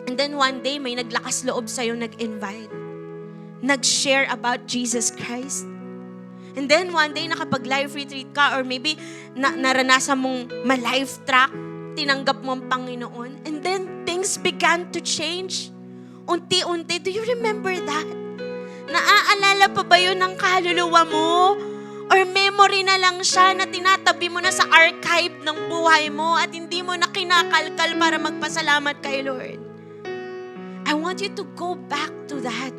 And then one day, may naglakas loob sa'yo nag-invite. Nag-share about Jesus Christ. And then one day, nakapag-life retreat ka, or maybe naranasan mong ma-life track, tinanggap mo ang Panginoon, and then things began to change. Unti-unti, do you remember that? Naaalala pa ba yun ng kaluluwa mo? Or memory na lang siya na tinatabi mo na sa archive ng buhay mo at hindi mo na kinakalkal para magpasalamat kay Lord? I want you to go back to that.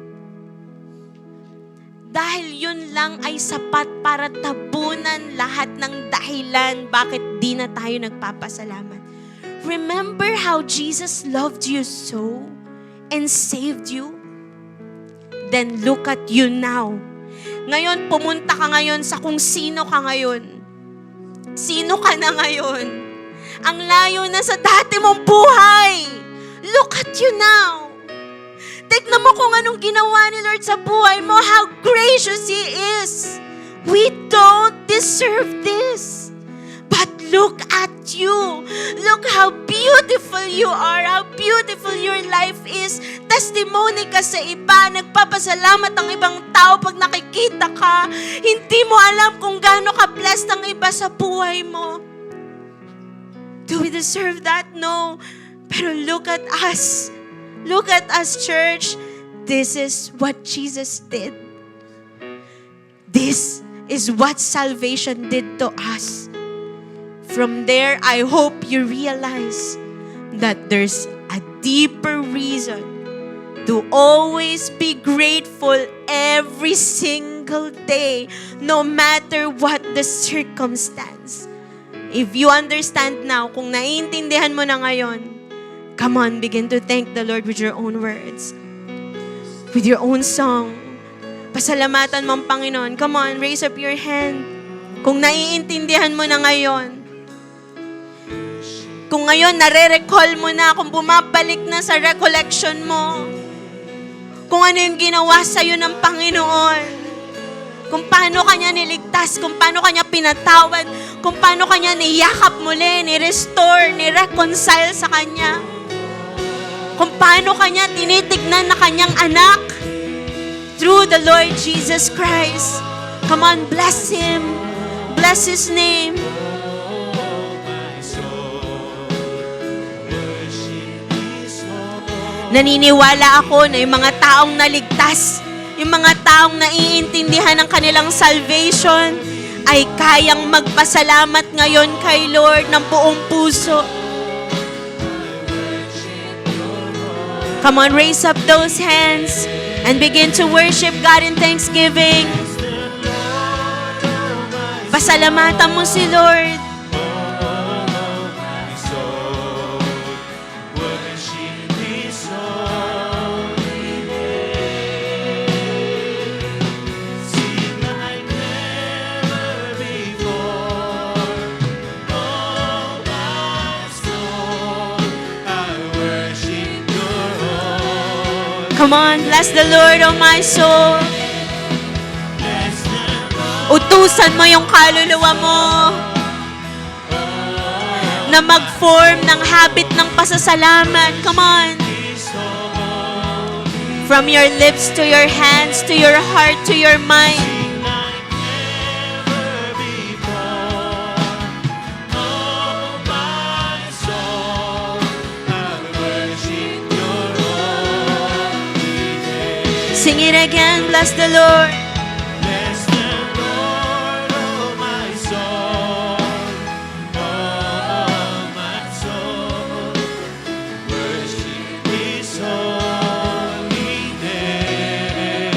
Dahil yun lang ay sapat para tabunan lahat ng dahilan bakit di na tayo nagpapasalamat. Remember how Jesus loved you so and saved you? Then look at you now. Ngayon, pumunta ka ngayon sa kung sino ka ngayon. Sino ka na ngayon? Ang layo na sa dati mong buhay. Look at you now. Tignan mo kung anong ginawa ni Lord sa buhay mo. How gracious He is. We don't deserve this. But look at you. Look how beautiful you are. How beautiful your life is. Testimony ka sa iba. Nagpapasalamat ang ibang tao pag nakikita ka. Hindi mo alam kung gaano ka-blessed ang iba sa buhay mo. Do we deserve that? No. Pero look at us. Look at us, church. This is what Jesus did. This is what salvation did to us. From there, I hope you realize that there's a deeper reason to always be grateful every single day, no matter what the circumstance. If you understand now, kung naiintindihan mo na ngayon, Come on, begin to thank the Lord with your own words. With your own song. Pasalamatan mo ang Panginoon. Come on, raise up your hand. Kung naiintindihan mo na ngayon, kung ngayon nare-recall mo na, kung bumabalik na sa recollection mo, kung ano yung ginawa sa'yo ng Panginoon, kung paano kanya niligtas, kung paano kanya pinatawad, kung paano kanya niyakap muli, ni-restore, ni-reconcile sa kanya, kung paano kanya tinitignan na kanyang anak through the Lord Jesus Christ. Come on, bless Him. Bless His name. Naniniwala ako na yung mga taong naligtas, yung mga taong naiintindihan ng kanilang salvation, ay kayang magpasalamat ngayon kay Lord ng buong puso. Come on, raise up those hands and begin to worship God in thanksgiving. Pasalamatan mo si Lord. Come on, bless the Lord, oh my soul. Utusan mo yung kaluluwa mo na mag-form ng habit ng pasasalamat. Come on. From your lips to your hands, to your heart, to your mind. Sing it again, bless the Lord. Bless the Lord, oh my soul, oh my soul. Worship His holy name.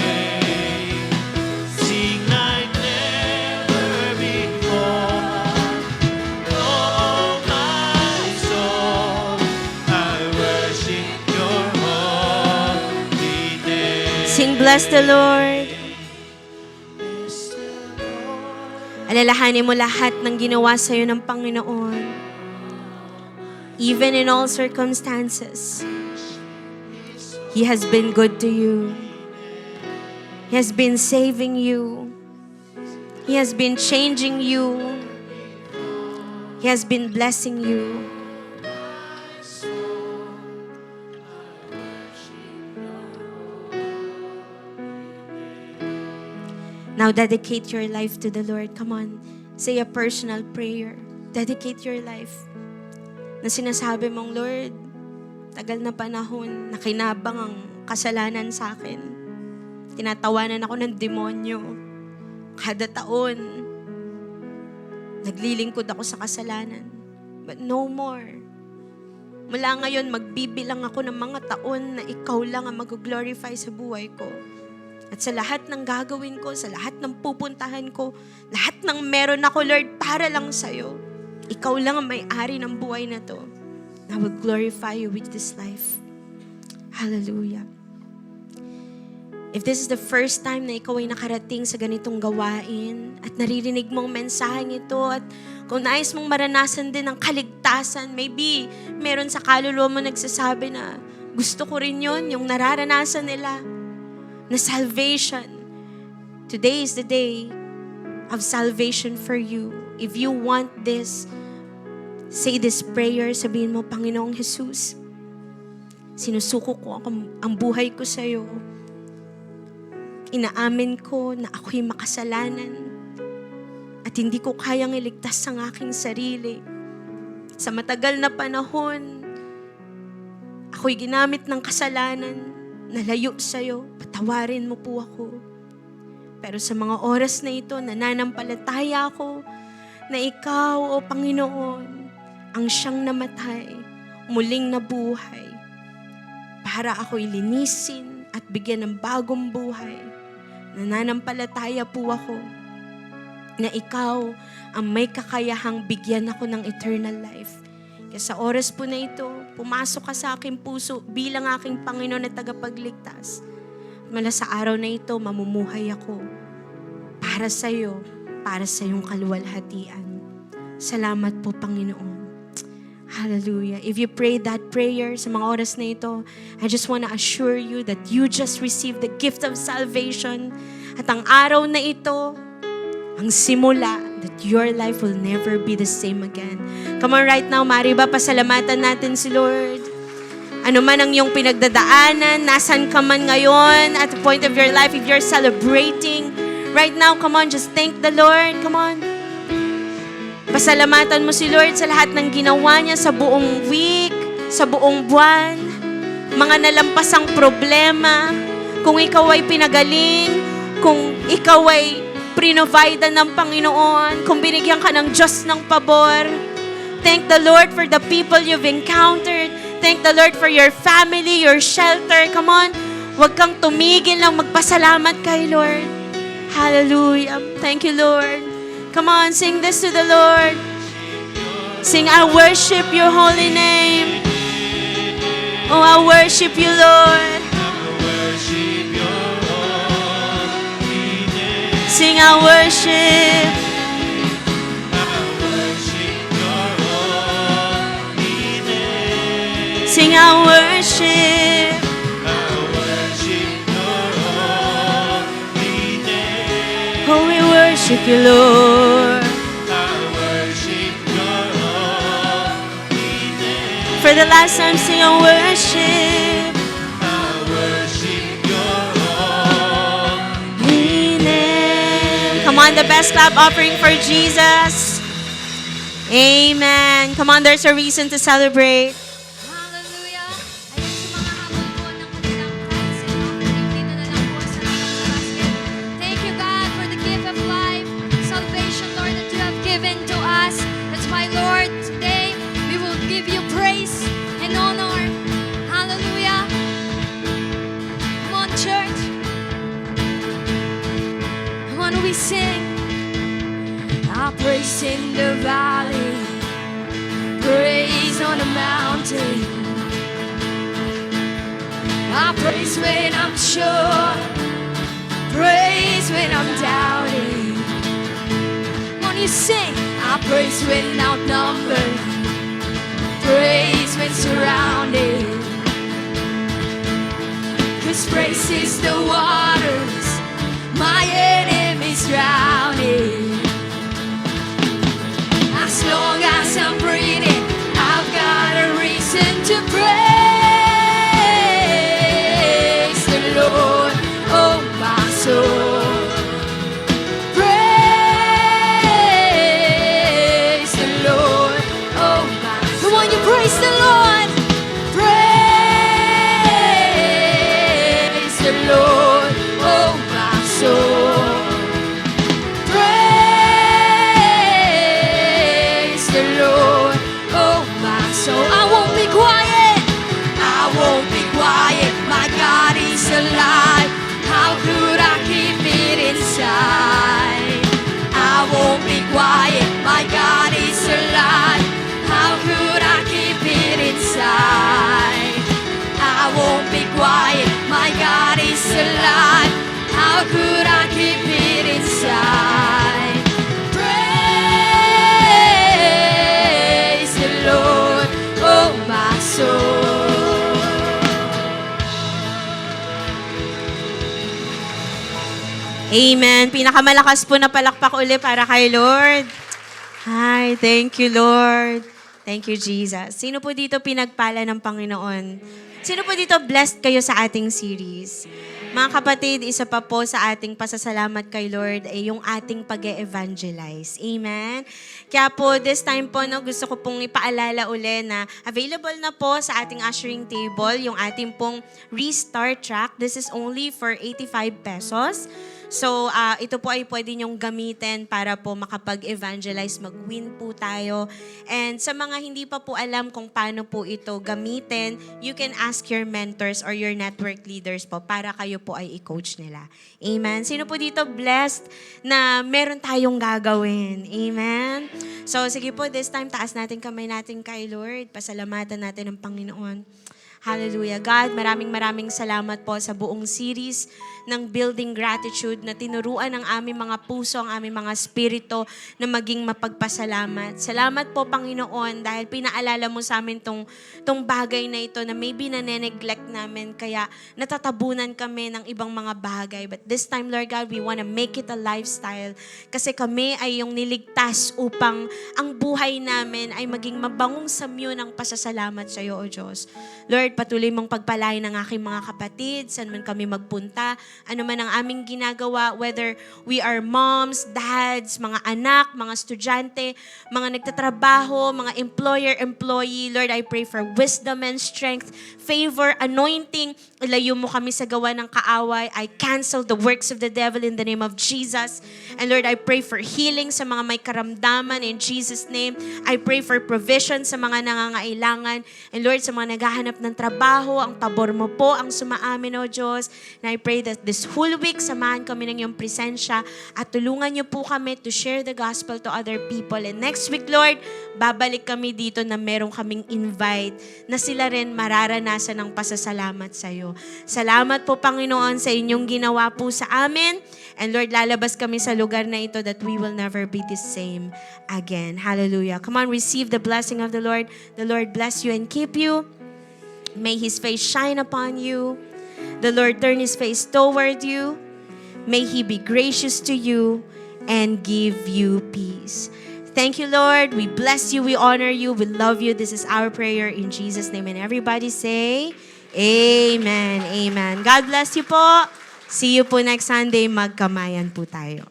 Sing like never before. Oh my soul, I worship Your holy name. Sing, bless the Lord. Alalahanin mo lahat ng ginawa sa'yo ng Panginoon. Even in all circumstances, He has been good to you. He has been saving you. He has been changing you. He has been blessing you. Now dedicate your life to the Lord. Come on, say a personal prayer. Dedicate your life. Na sinasabi mong, Lord, tagal na panahon, nakinabang ang kasalanan sa akin. Tinatawanan ako ng demonyo. Kada taon, naglilingkod ako sa kasalanan. But no more. Mula ngayon, magbibilang ako ng mga taon na ikaw lang ang mag-glorify sa buhay ko. At sa lahat ng gagawin ko, sa lahat ng pupuntahan ko, lahat ng meron ako, Lord, para lang sa'yo. Ikaw lang ang may-ari ng buhay na to. I will glorify you with this life. Hallelujah. If this is the first time na ikaw ay nakarating sa ganitong gawain at naririnig mong mensaheng ito at kung nais mong maranasan din ang kaligtasan, maybe meron sa kaluluwa mo nagsasabi na gusto ko rin yun, yung nararanasan nila na salvation. Today is the day of salvation for you. If you want this, say this prayer, sabihin mo, Panginoong Jesus, sinusuko ko ang buhay ko sa iyo. Inaamin ko na ako'y makasalanan at hindi ko kayang iligtas ang aking sarili. Sa matagal na panahon, ako'y ginamit ng kasalanan, nalayo sa'yo, patawarin mo po ako. Pero sa mga oras na ito, nananampalataya ako na ikaw, O Panginoon, ang siyang namatay, muling nabuhay, para ako'y linisin at bigyan ng bagong buhay. Nananampalataya po ako na ikaw ang may kakayahang bigyan ako ng eternal life. Kaya sa oras po na ito, pumasok ka sa aking puso bilang aking Panginoon at tagapagligtas. Mula sa araw na ito, mamumuhay ako para sa iyo, para sa iyong kaluwalhatian. Salamat po, Panginoon. Hallelujah. If you prayed that prayer sa mga oras na ito, I just want to assure you that you just received the gift of salvation. At ang araw na ito, ang simula that your life will never be the same again. Come on, right now, Mari ba, pasalamatan natin si Lord. Ano man ang iyong pinagdadaanan, nasan ka man ngayon, at the point of your life, if you're celebrating, right now, come on, just thank the Lord. Come on. Pasalamatan mo si Lord sa lahat ng ginawa niya sa buong week, sa buong buwan, mga nalampasang problema, kung ikaw ay pinagaling, kung ikaw ay provide ng Panginoon, kung binigyan ka ng Diyos ng pabor. Thank the Lord for the people you've encountered. Thank the Lord for your family, your shelter. Come on, huwag kang tumigil lang magpasalamat kay Lord. Hallelujah. Thank you, Lord. Come on, sing this to the Lord. Sing, I worship your holy name. Oh, I worship you, Lord. Sing, I worship. Sing, I worship. Oh, we worship you, Lord. For the last time, sing, I worship. Come on, the best clap offering for Jesus. Amen. Come on, there's a reason to celebrate. Hallelujah! Ayun sa mga habang po ng kanilang tithes and offering, dito na lang po sa basket. Thank you, God, for the gift of life, salvation, Lord, that you have given to us. That's why, Lord, today we will give you praise and honor. Hallelujah! Come on, church. When we sing, I praise in the valley, praise on the mountain. I praise when I'm sure, praise when I'm doubting. When you sing, I praise when outnumbered, praise when surrounded. 'Cause praise is the waters my enemies drowning. As long as I'm breathing, I've got a reason to praise the Lord, oh my soul. Praise the Lord, oh my soul. Come on, you praise the Lord. Praise the Lord, oh my soul. Praise the Lord, oh my soul. I won't be quiet. I won't be quiet. My God is alive. How could I keep it inside? I won't be quiet. My God is alive. How could I keep it inside? I won't be quiet. My God is alive. How could I keep it inside? Praise the Lord, oh my soul. Amen. Pinakamalakas po na palakpak uli para kay Lord. Hi, thank you, Lord. Thank you, Jesus. Sino po dito pinagpala ng Panginoon? Sino po dito blessed kayo sa ating series? Mga kapatid, isa pa po sa ating pasasalamat kay Lord ay yung ating pag-evangelize. Amen? Kaya po, this time po, no, gusto ko pong ipaalala uli na available na po sa ating ushering table yung ating pong restart track. This is only for 85 pesos. So, ito po ay pwede nyong gamitin para po makapag-evangelize, mag-win po tayo. And sa mga hindi pa po alam kung paano po ito gamitin, you can ask your mentors or your network leaders po para kayo po ay i-coach nila. Amen? Sino po dito blessed na meron tayong gagawin? Amen? So, sige po, this time, taas natin kamay natin kay Lord. Pasalamatan natin ang Panginoon. Hallelujah. God, maraming salamat po sa buong series ng Building Gratitude na tinuruan ng aming mga puso, ang aming mga spirito na maging mapagpasalamat. Salamat po, Panginoon, dahil pinaalala mo sa amin tong bagay na ito na maybe na-neglect namin, kaya natatabunan kami ng ibang mga bagay. But this time, Lord God, we want to make it a lifestyle kasi kami ay yung niligtas upang ang buhay namin ay maging mabangong samyo ng pasasalamat sa iyo, O Diyos. Lord, patuloy mong pagpalain ng aking mga kapatid, saan man kami magpunta, ano man ang aming ginagawa, whether we are moms, dads, mga anak, mga estudyante, mga nagtatrabaho, mga employer, employee. Lord, I pray for wisdom and strength, favor, anointing. Ilayo mo kami sa gawa ng kaaway. I cancel the works of the devil in the name of Jesus. And Lord, I pray for healing sa mga may karamdaman in Jesus' name. I pray for provision sa mga nangangailangan. And Lord, sa mga naghahanap ng trabaho, ang pabor mo po ang sumaamin, O Diyos. And I pray that this whole week, samahan kami ng iyong presensya at tulungan niyo po kami to share the gospel to other people. And next week, Lord, babalik kami dito na meron kaming invite na sila rin mararanasan ng pasasalamat sa iyo. Salamat po, Panginoon, sa inyong ginawa po sa amin. And Lord, lalabas kami sa lugar na ito that we will never be the same again. Hallelujah. Come on, receive the blessing of the Lord. The Lord bless you and keep you. May His face shine upon you. The Lord turn His face toward you. May He be gracious to you and give you peace. Thank you, Lord. We bless you. We honor you. We love you. This is our prayer in Jesus' name. And everybody say, Amen. Amen. God bless you po. See you po next Sunday. Magkamayan po tayo.